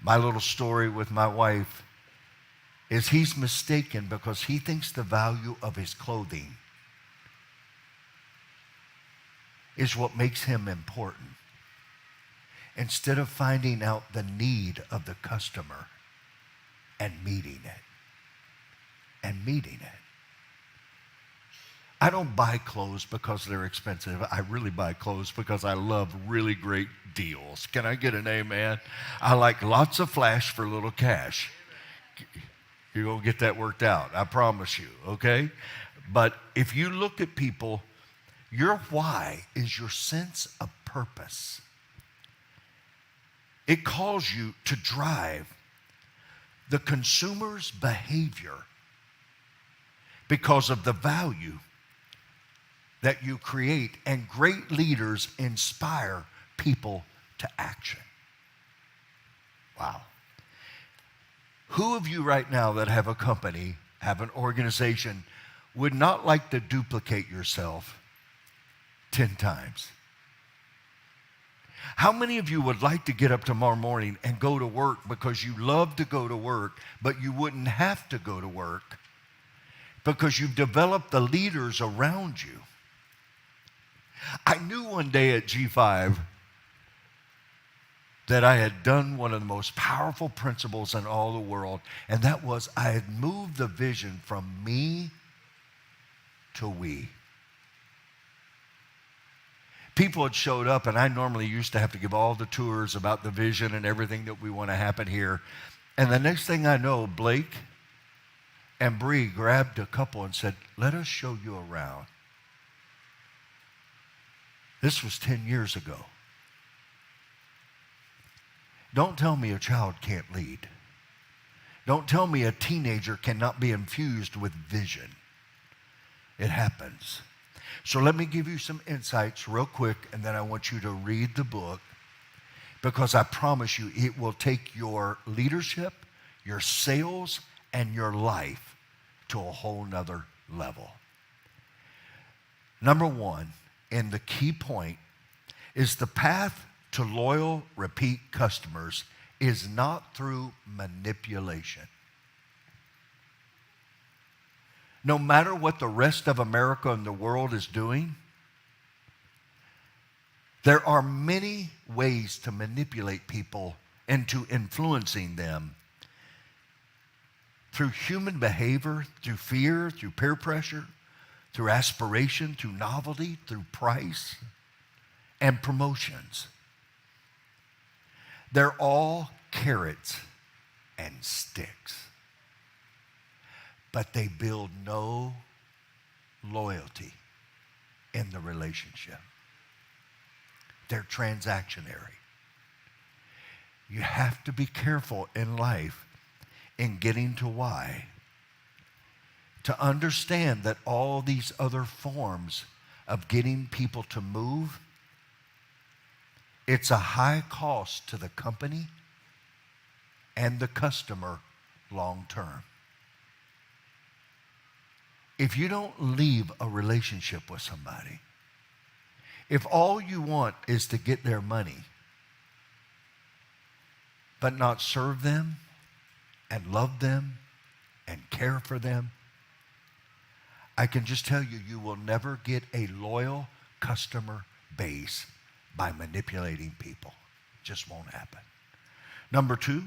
My little story with my wife is he's mistaken because he thinks the value of his clothing is what makes him important, instead of finding out the need of the customer and meeting it. I don't buy clothes because they're expensive. I really buy clothes because I love really great deals. Can I get an amen? I like lots of flash for little cash. You're going to get that worked out, I promise you, okay? But if you look at people, your why is your sense of purpose. It calls you to drive the consumer's behavior because of the value that you create, and great leaders inspire people to action. Wow. Who of you right now that have a company, have an organization, would not like to duplicate yourself 10 times? How many of you would like to get up tomorrow morning and go to work because you love to go to work, but you wouldn't have to go to work because you've developed the leaders around you? I knew one day at G5 that I had done one of the most powerful principles in all the world, and that was I had moved the vision from me to we. People had showed up, and I normally used to have to give all the tours about the vision and everything that we want to happen here. And the next thing I know, Blake and Bree grabbed a couple and said, "Let us show you around." This was 10 years ago. Don't tell me a child can't lead. Don't tell me a teenager cannot be infused with vision. It happens. So let me give you some insights real quick, and then I want you to read the book, because I promise you it will take your leadership, your sales, and your life to a whole nother level. Number one, and the key point is the path to loyal, repeat customers is not through manipulation. No matter what the rest of America and the world is doing, there are many ways to manipulate people into influencing them through human behavior, through fear, through peer pressure, through aspiration, through novelty, through price, and promotions. They're all carrots and sticks, but they build no loyalty in the relationship. They're transactionary. You have to be careful in life in getting to why, to understand that all these other forms of getting people to move, it's a high cost to the company and the customer long term. If you don't leave a relationship with somebody, if all you want is to get their money, but not serve them and love them and care for them, I can just tell you, you will never get a loyal customer base by manipulating people. It just won't happen. Number 2,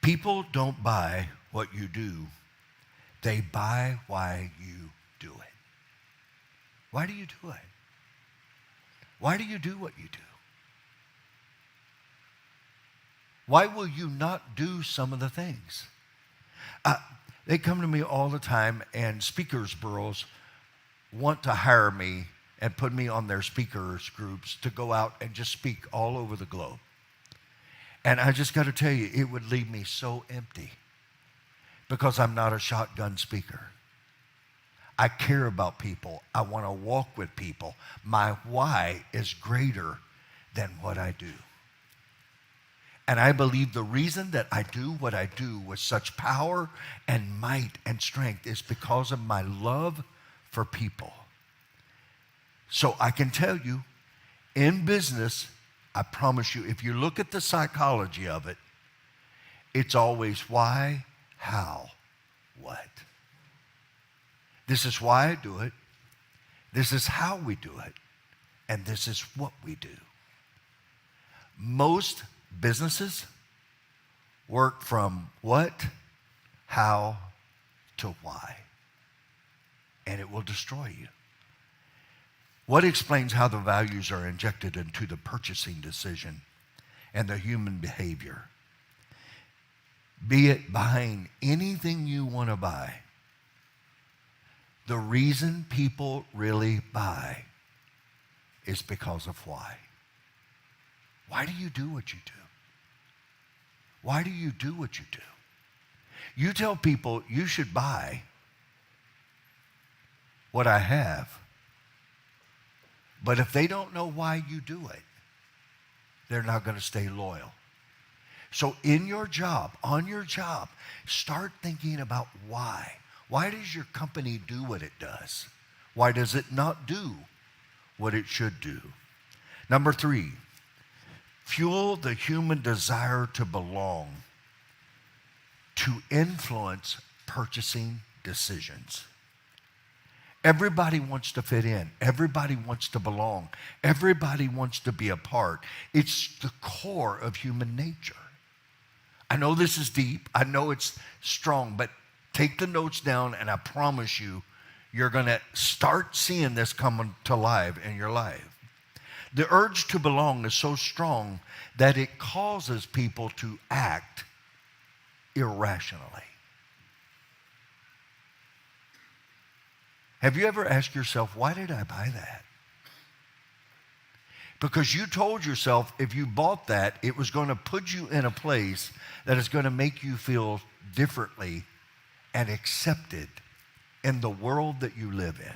people don't buy what you do. They buy why you do it. Why do you do it? Why do you do what you do? Why will you not do some of the things? They come to me all the time, and speakers bureaus want to hire me and put me on their speakers groups to go out and just speak all over the globe. And I just got to tell you, it would leave me so empty because I'm not a shotgun speaker. I care about people. I want to walk with people. My why is greater than what I do. And I believe the reason that I do what I do with such power and might and strength is because of my love for people. So I can tell you, in business, I promise you, if you look at the psychology of it, it's always why, how, what. This is why I do it. This is how we do it. And this is what we do. Most businesses work from what, how, to why. And it will destroy you. What explains how the values are injected into the purchasing decision and the human behavior? Be it buying anything you want to buy. The reason people really buy is because of why. Why do you do what you do? Why do you do what you do? You tell people you should buy what I have, but if they don't know why you do it, they're not going to stay loyal. So in your job, on your job, start thinking about why. Why does your company do what it does? Why does it not do what it should do? Number 3, fuel the human desire to belong to influence purchasing decisions. Everybody wants to fit in. Everybody wants to belong. Everybody wants to be a part. It's the core of human nature. I know this is deep. I know it's strong, but take the notes down, and I promise you, you're going to start seeing this come to life in your life. The urge to belong is so strong that it causes people to act irrationally. Have you ever asked yourself, why did I buy that? Because you told yourself if you bought that, it was going to put you in a place that is going to make you feel differently and accepted in the world that you live in.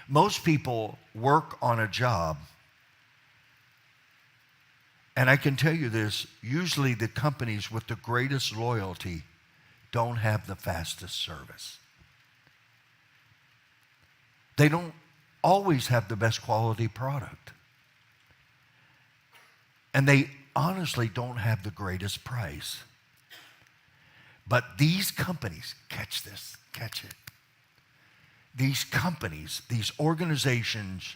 Most people work on a job, and I can tell you this, usually the companies with the greatest loyalty don't have the fastest service. They don't always have the best quality product. And they honestly don't have the greatest price. But these companies, catch this, catch it. These companies, these organizations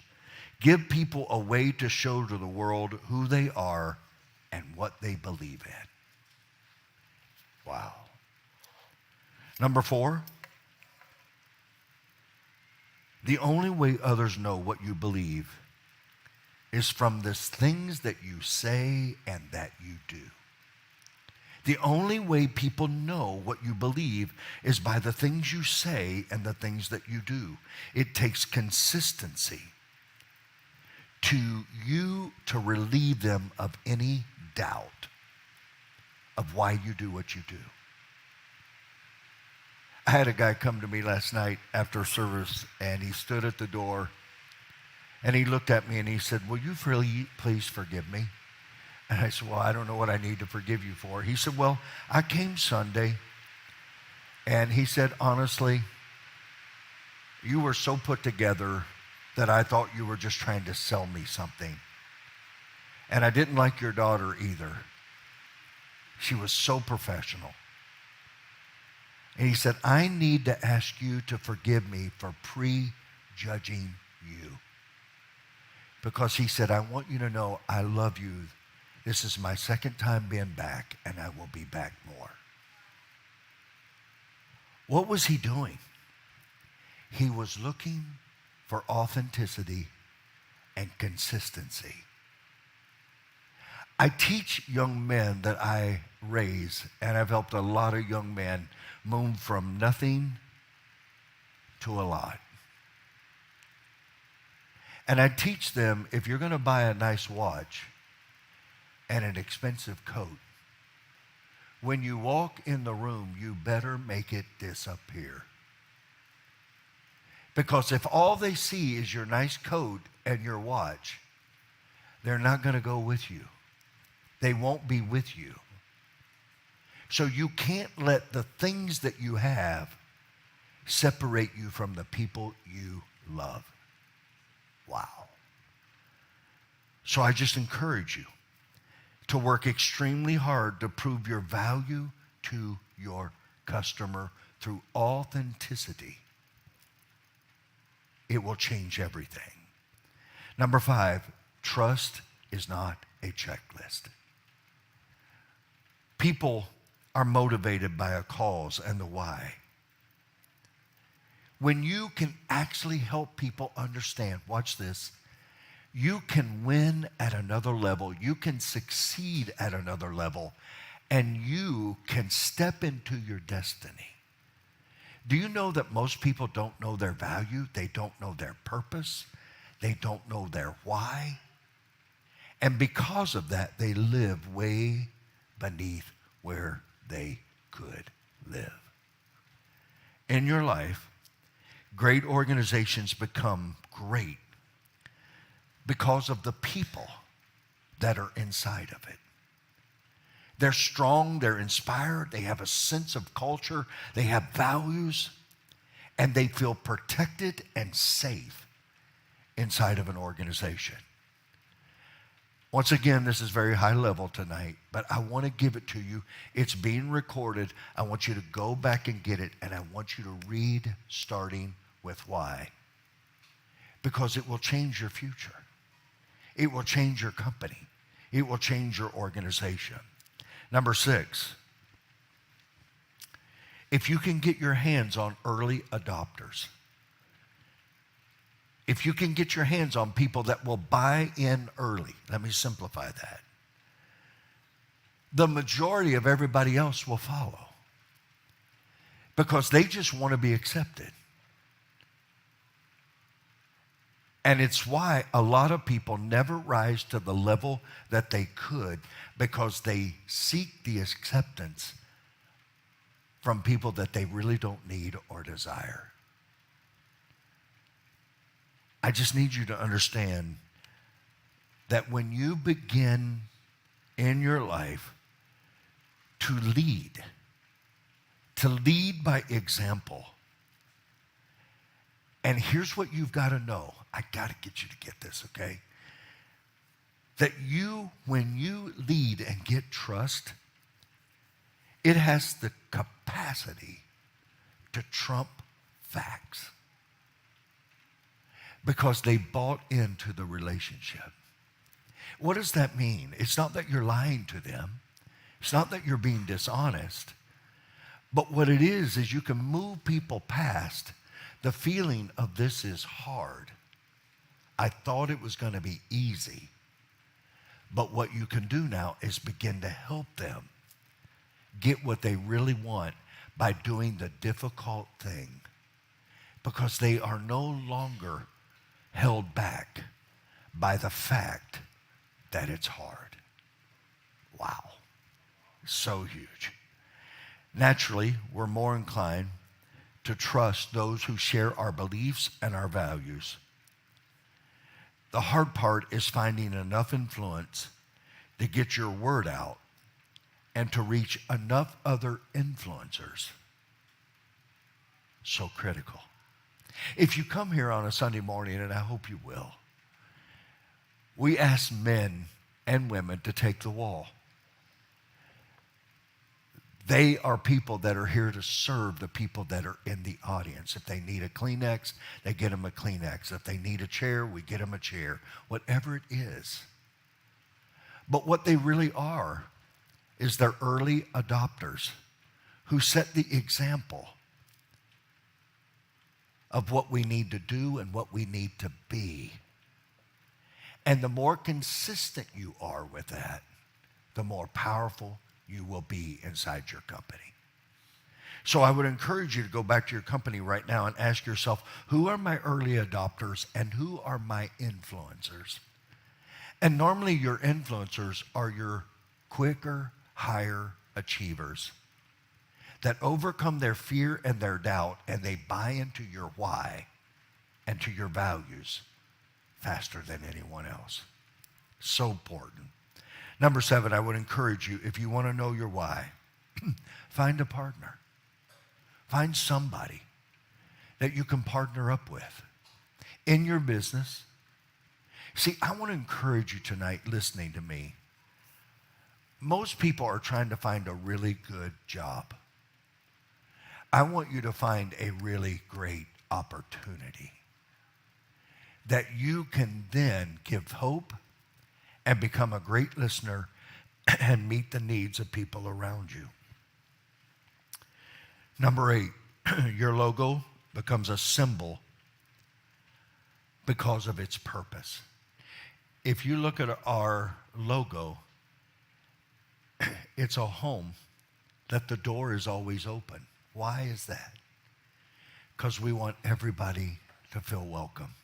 give people a way to show to the world who they are and what they believe in. Wow. Number 4, the only way others know what you believe is from the things that you say and that you do. The only way people know what you believe is by the things you say and the things that you do. It takes consistency to you to relieve them of any doubt of why you do what you do. I had a guy come to me last night after service, and he stood at the door, and he looked at me and he said, "Will you please forgive me?" And I said, "Well, I don't know what I need to forgive you for." He said, "Well, I came Sunday," and he said, "Honestly, you were so put together that I thought you were just trying to sell me something. And I didn't like your daughter either. She was so professional." And he said, "I need to ask you to forgive me for prejudging you. Because," he said, "I want you to know I love you. This is my second time being back, and I will be back more." What was he doing? He was looking for authenticity and consistency. I teach young men that I raise, and I've helped a lot of young men move from nothing to a lot. And I teach them, if you're going to buy a nice watch and an expensive coat, when you walk in the room, you better make it disappear. Because if all they see is your nice coat and your watch, they're not going to go with you. They won't be with you. So you can't let the things that you have separate you from the people you love. Wow. So I just encourage you to work extremely hard to prove your value to your customer through authenticity. It will change everything. Number 5, trust is not a checklist. People are motivated by a cause and the why. When you can actually help people understand, watch this, you can win at another level, you can succeed at another level, and you can step into your destiny. Do you know that most people don't know their value? They don't know their purpose. They don't know their why. And because of that, they live way beneath where they could live. In your life, great organizations become great because of the people that are inside of it. They're strong, they're inspired, they have a sense of culture, they have values, and they feel protected and safe inside of an organization. Once again, this is very high level tonight, but I want to give it to you. It's being recorded. I want you to go back and get it, and I want you to read starting with why. Because it will change your future. It will change your company. It will change your organization. Number 6, if you can get your hands on early adopters, if you can get your hands on people that will buy in early, let me simplify that, the majority of everybody else will follow because they just want to be accepted. And it's why a lot of people never rise to the level that they could, because they seek the acceptance from people that they really don't need or desire. I just need you to understand that when you begin in your life to lead by example, And here's what you've got to know. I got to get you to get this, okay? That when you lead and get trust, it has the capacity to trump facts. Because they bought into the relationship. What does that mean? It's not that you're lying to them. It's not that you're being dishonest. But what it is you can move people past the feeling of this is hard. I thought it was going to be easy. But what you can do now is begin to help them get what they really want by doing the difficult thing. Because they are no longer held back by the fact that it's hard. Wow. So huge. Naturally, we're more inclined to trust those who share our beliefs and our values. The hard part is finding enough influence to get your word out and to reach enough other influencers. So critical. If you come here on a Sunday morning, and I hope you will, we ask men and women to take the wall. They are people that are here to serve the people that are in the audience. If they need a Kleenex, they get them a Kleenex. If they need a chair, we get them a chair. Whatever it is. But what they really are is they're early adopters who set the example of what we need to do and what we need to be. And the more consistent you are with that, the more powerful you will be inside your company. So I would encourage you to go back to your company right now and ask yourself, who are my early adopters and who are my influencers? And normally your influencers are your quicker, higher achievers that overcome their fear and their doubt, and they buy into your why and to your values faster than anyone else. So important. Number 7, I would encourage you, if you want to know your why, find a partner. Find somebody that you can partner up with in your business. See, I want to encourage you tonight listening to me. Most people are trying to find a really good job. I want you to find a really great opportunity that you can then give hope and become a great listener and meet the needs of people around you. Number 8, your logo becomes a symbol because of its purpose. If you look at our logo, it's a home that the door is always open. Why is that? Because we want everybody to feel welcome.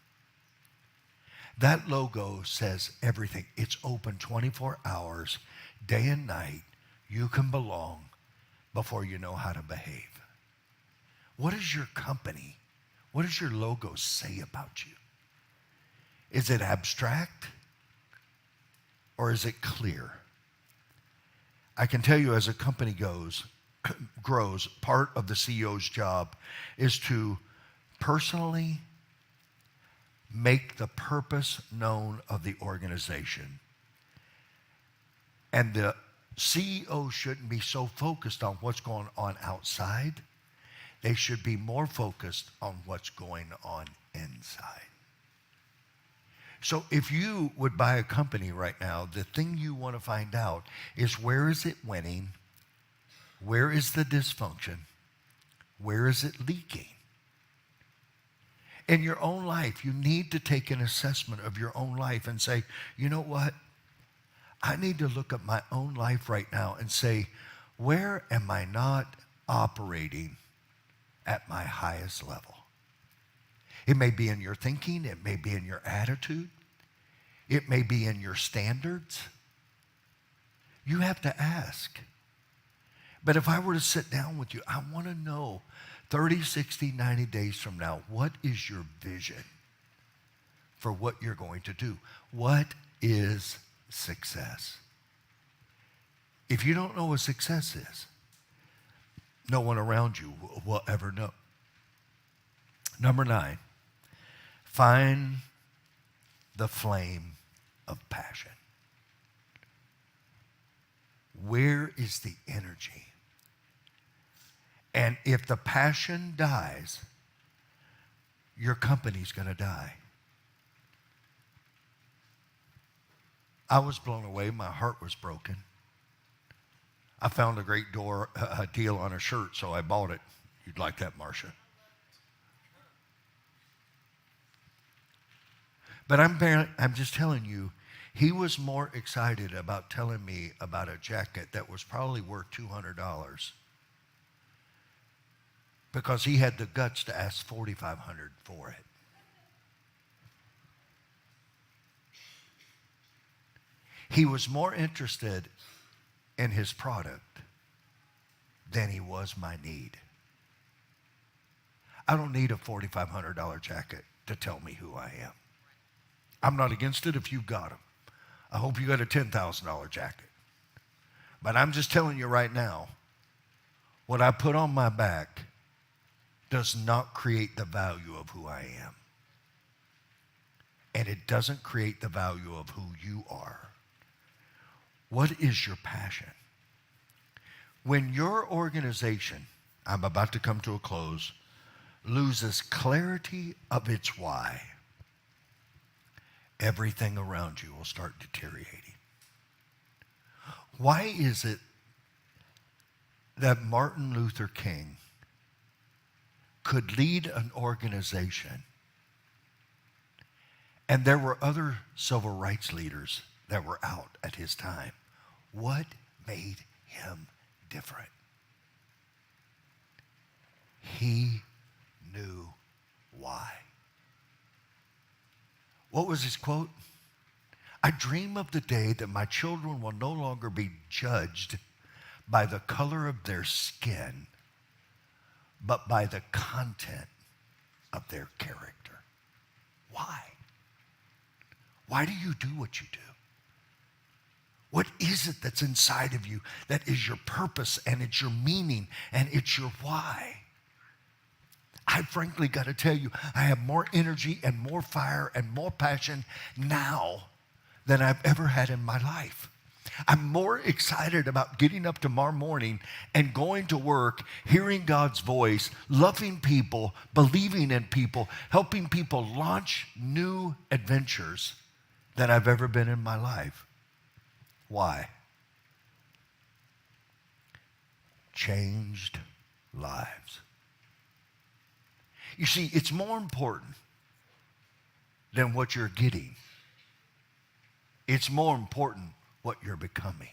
That logo says everything. It's open 24 hours, day and night. You can belong before you know how to behave. What is your company? What does your logo say about you? Is it abstract or is it clear? I can tell you as a company grows, part of the CEO's job is to personally make the purpose known of the organization. And the CEO shouldn't be so focused on what's going on outside. They should be more focused on what's going on inside. So if you would buy a company right now, the thing you want to find out is, where is it winning? Where is the dysfunction? Where is it leaking? In your own life, you need to take an assessment of your own life and say, you know what? I need to look at my own life right now and say, where am I not operating at my highest level? It may be in your thinking. It may be in your attitude. It may be in your standards. You have to ask. But if I were to sit down with you, I want to know 30, 60, 90 days from now, what is your vision for what you're going to do? What is success? If you don't know what success is, no one around you will ever know. Number 9, Find the flame of passion. Where is the energy? And if the passion dies, your company's going to die. I was blown away. My heart was broken. I found a great deal on a shirt, so I bought it. You'd like that, Marcia. But I'm just telling you, he was more excited about telling me about a jacket that was probably worth $200 because he had the guts to ask $4,500 for it. He was more interested in his product than he was my need. I don't need a $4,500 jacket to tell me who I am. I'm not against it if you've got them. I hope you got a $10,000 jacket. But I'm just telling you right now, what I put on my back does not create the value of who I am. And it doesn't create the value of who you are. What is your passion? When your organization, I'm about to come to a close, loses clarity of its why, everything around you will start deteriorating. Why is it that Martin Luther King could lead an organization and there were other civil rights leaders that were out at his time? What made him different? He knew why. What was his quote? I dream of the day that my children will no longer be judged by the color of their skin, but by the content of their character. Why? Why do you do what you do? What is it that's inside of you that is your purpose and it's your meaning and it's your why? I frankly got to tell you, I have more energy and more fire and more passion now than I've ever had in my life. I'm more excited about getting up tomorrow morning and going to work, hearing God's voice, loving people, believing in people, helping people launch new adventures than I've ever been in my life. Why? Changed lives. You see, it's more important than what you're getting. It's more important what you're becoming.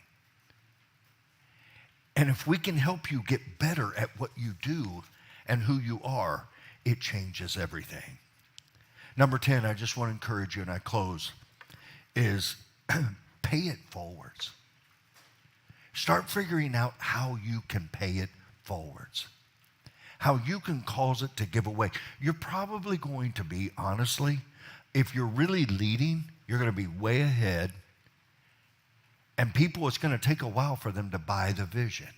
And if we can help you get better at what you do and who you are, it changes everything. Number 10, I just want to encourage you, and I close, is pay it forwards. Start figuring out how you can pay it forwards. How you can cause it to give away. You're probably going to be, honestly, if you're really leading, you're going to be way ahead. And people, it's going to take a while for them to buy the vision.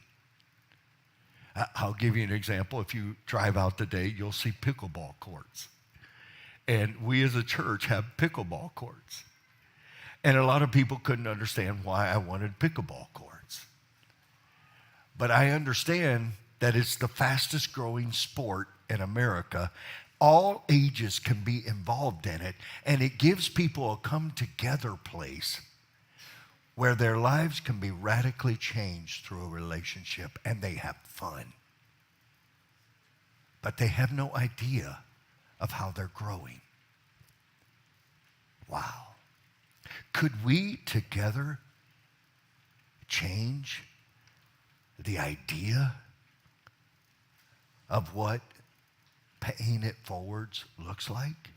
I'll give you an example. If you drive out today, you'll see pickleball courts. And we as a church have pickleball courts. And a lot of people couldn't understand why I wanted pickleball courts. But I understand that it's the fastest growing sport in America. All ages can be involved in it, and it gives people a come-together place where their lives can be radically changed through a relationship, and they have fun. But they have no idea of how they're growing. Wow. Could we together change the idea of what paying it forwards looks like?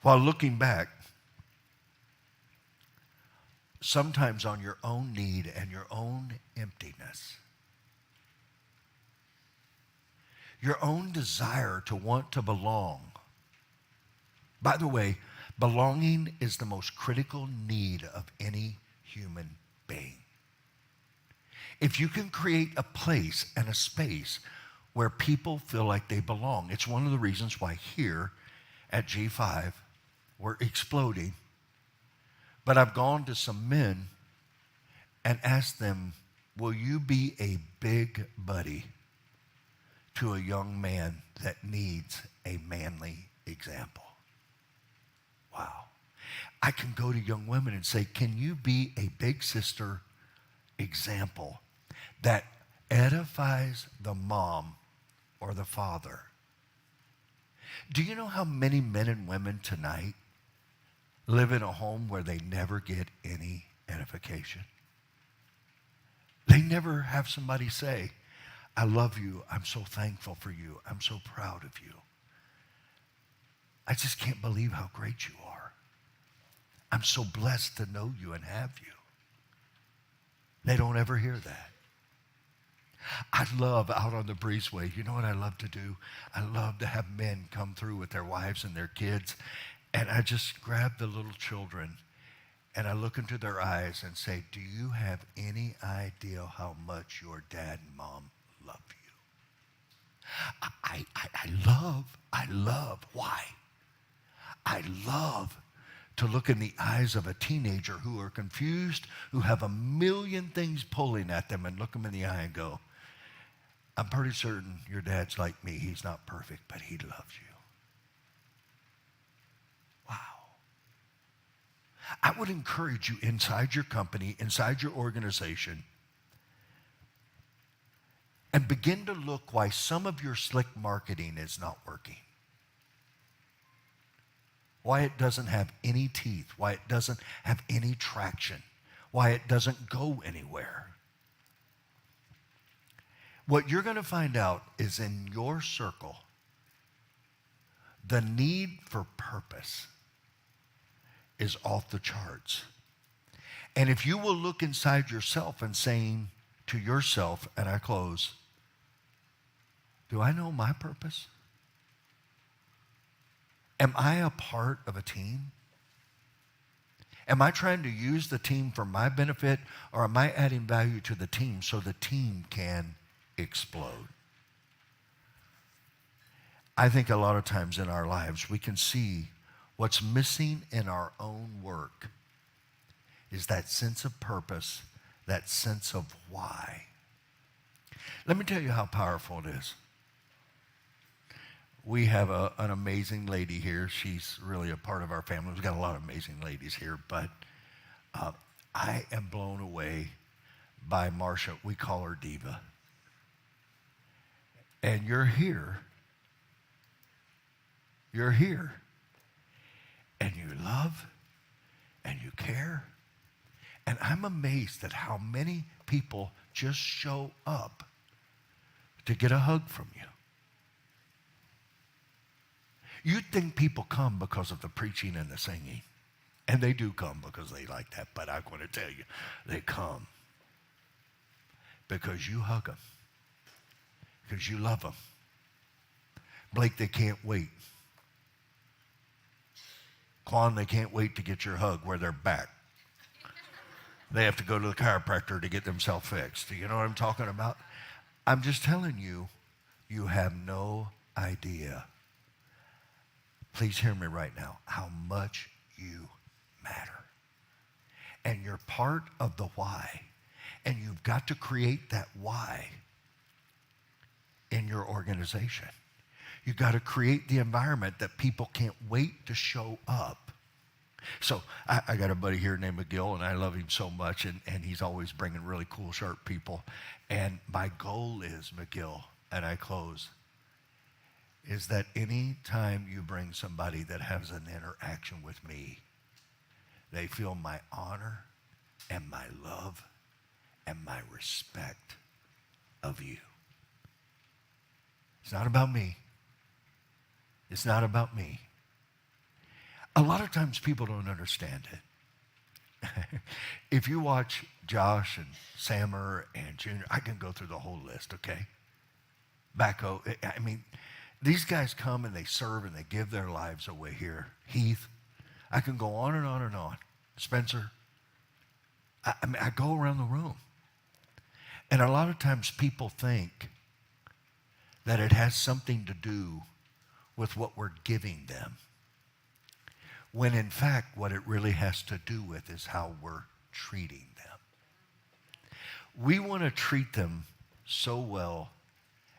While looking back, sometimes on your own need and your own emptiness, your own desire to want to belong. By the way, belonging is the most critical need of any human being. If you can create a place and a space where people feel like they belong. It's one of the reasons why here at G5 we're exploding. But I've gone to some men and asked them, will you be a big buddy to a young man that needs a manly example? Wow. I can go to young women and say, can you be a big sister example that edifies the mom or the father? Do you know how many men and women tonight live in a home where they never get any edification? They never have somebody say, I love you, I'm so thankful for you, I'm so proud of you. I just can't believe how great you are. I'm so blessed to know you and have you. They don't ever hear that. I love out on the breezeway, you know what I love to do? I love to have men come through with their wives and their kids, and I just grab the little children and I look into their eyes and say, do you have any idea how much your dad and mom love you? I love, why? I love to look in the eyes of a teenager who are confused, who have a million things pulling at them, and look them in the eye and go, I'm pretty certain your dad's like me. He's not perfect, but he loves you. Wow. I would encourage you inside your company, inside your organization, and begin to look why some of your slick marketing is not working. Why it doesn't have any teeth, why it doesn't have any traction, why it doesn't go anywhere. What you're going to find out is in your circle, the need for purpose is off the charts. And if you will look inside yourself and saying to yourself, and I close, do I know my purpose? Am I a part of a team? Am I trying to use the team for my benefit, or am I adding value to the team so the team can explode? I think a lot of times in our lives we can see what's missing in our own work is that sense of purpose, that sense of why. Let me tell you how powerful it is. We have an amazing lady here. She's really a part of our family. We've got a lot of amazing ladies here, but I am blown away by Marsha. We call her Diva. And you're here. You're here. And you love and you care. And I'm amazed at how many people just show up to get a hug from you. You'd think people come because of the preaching and the singing. And they do come because they like that. But I'm going to tell you, they come because you hug them. Because you love them. Blake, they can't wait. Quan, they can't wait to get your hug where they're back. They have to go to the chiropractor to get themselves fixed. Do you know what I'm talking about? I'm just telling you, you have no idea. Please hear me right now, how much you matter. And you're part of the why. And you've got to create that why in your organization. You've got to create the environment that people can't wait to show up. So I got a buddy here named McGill, and I love him so much, and he's always bringing really cool, sharp people. And my goal is, McGill, and I close, is that any time you bring somebody that has an interaction with me, they feel my honor and my love and my respect of you. It's not about me. It's not about me. A lot of times people don't understand it. If you watch Josh and Sammer and Junior, I can go through the whole list, okay? Backo, I mean, these guys come and they serve and they give their lives away here. Heath, I can go on and on and on. Spencer, I mean, I go around the room. And a lot of times people think that it has something to do with what we're giving them. When in fact, what it really has to do with is how we're treating them. We want to treat them so well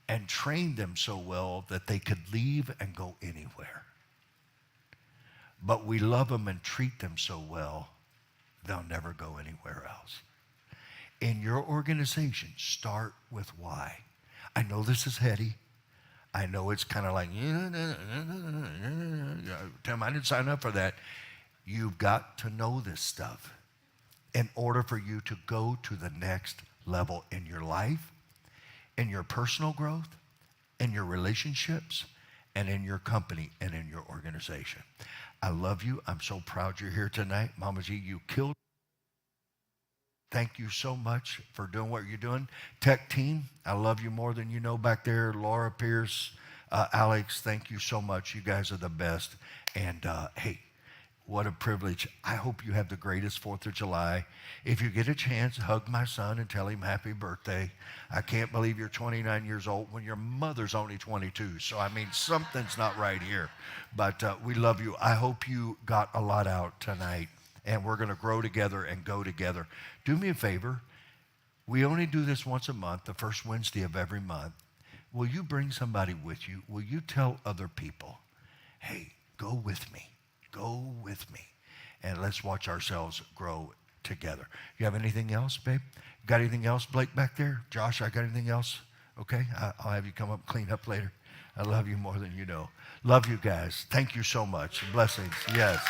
and train them so well that they could leave and go anywhere. But we love them and treat them so well, they'll never go anywhere else. In your organization, start with why. I know this is heady. I know it's kind of like, Tim, I didn't sign up for that. You've got to know this stuff in order for you to go to the next level in your life, in your personal growth, in your relationships, and in your company and in your organization. I love you. I'm so proud you're here tonight. Mama G, you killed. Thank you so much for doing what you're doing. Tech team, I love you more than you know back there. Laura Pierce, Alex, thank you so much. You guys are the best. And hey, what a privilege. I hope you have the greatest 4th of July. If you get a chance, hug my son and tell him happy birthday. I can't believe you're 29 years old when your mother's only 22. So, I mean, something's not right here. But we love you. I hope you got a lot out tonight. And we're going to grow together and go together. Do me a favor. We only do this once a month, the first Wednesday of every month. Will you bring somebody with you? Will you tell other people, hey, go with me. Go with me. And let's watch ourselves grow together. You have anything else, babe? Got anything else, Blake, back there? Josh, I got anything else? Okay, I'll have you come up and clean up later. I love you more than you know. Love you guys. Thank you so much. Blessings. Yes.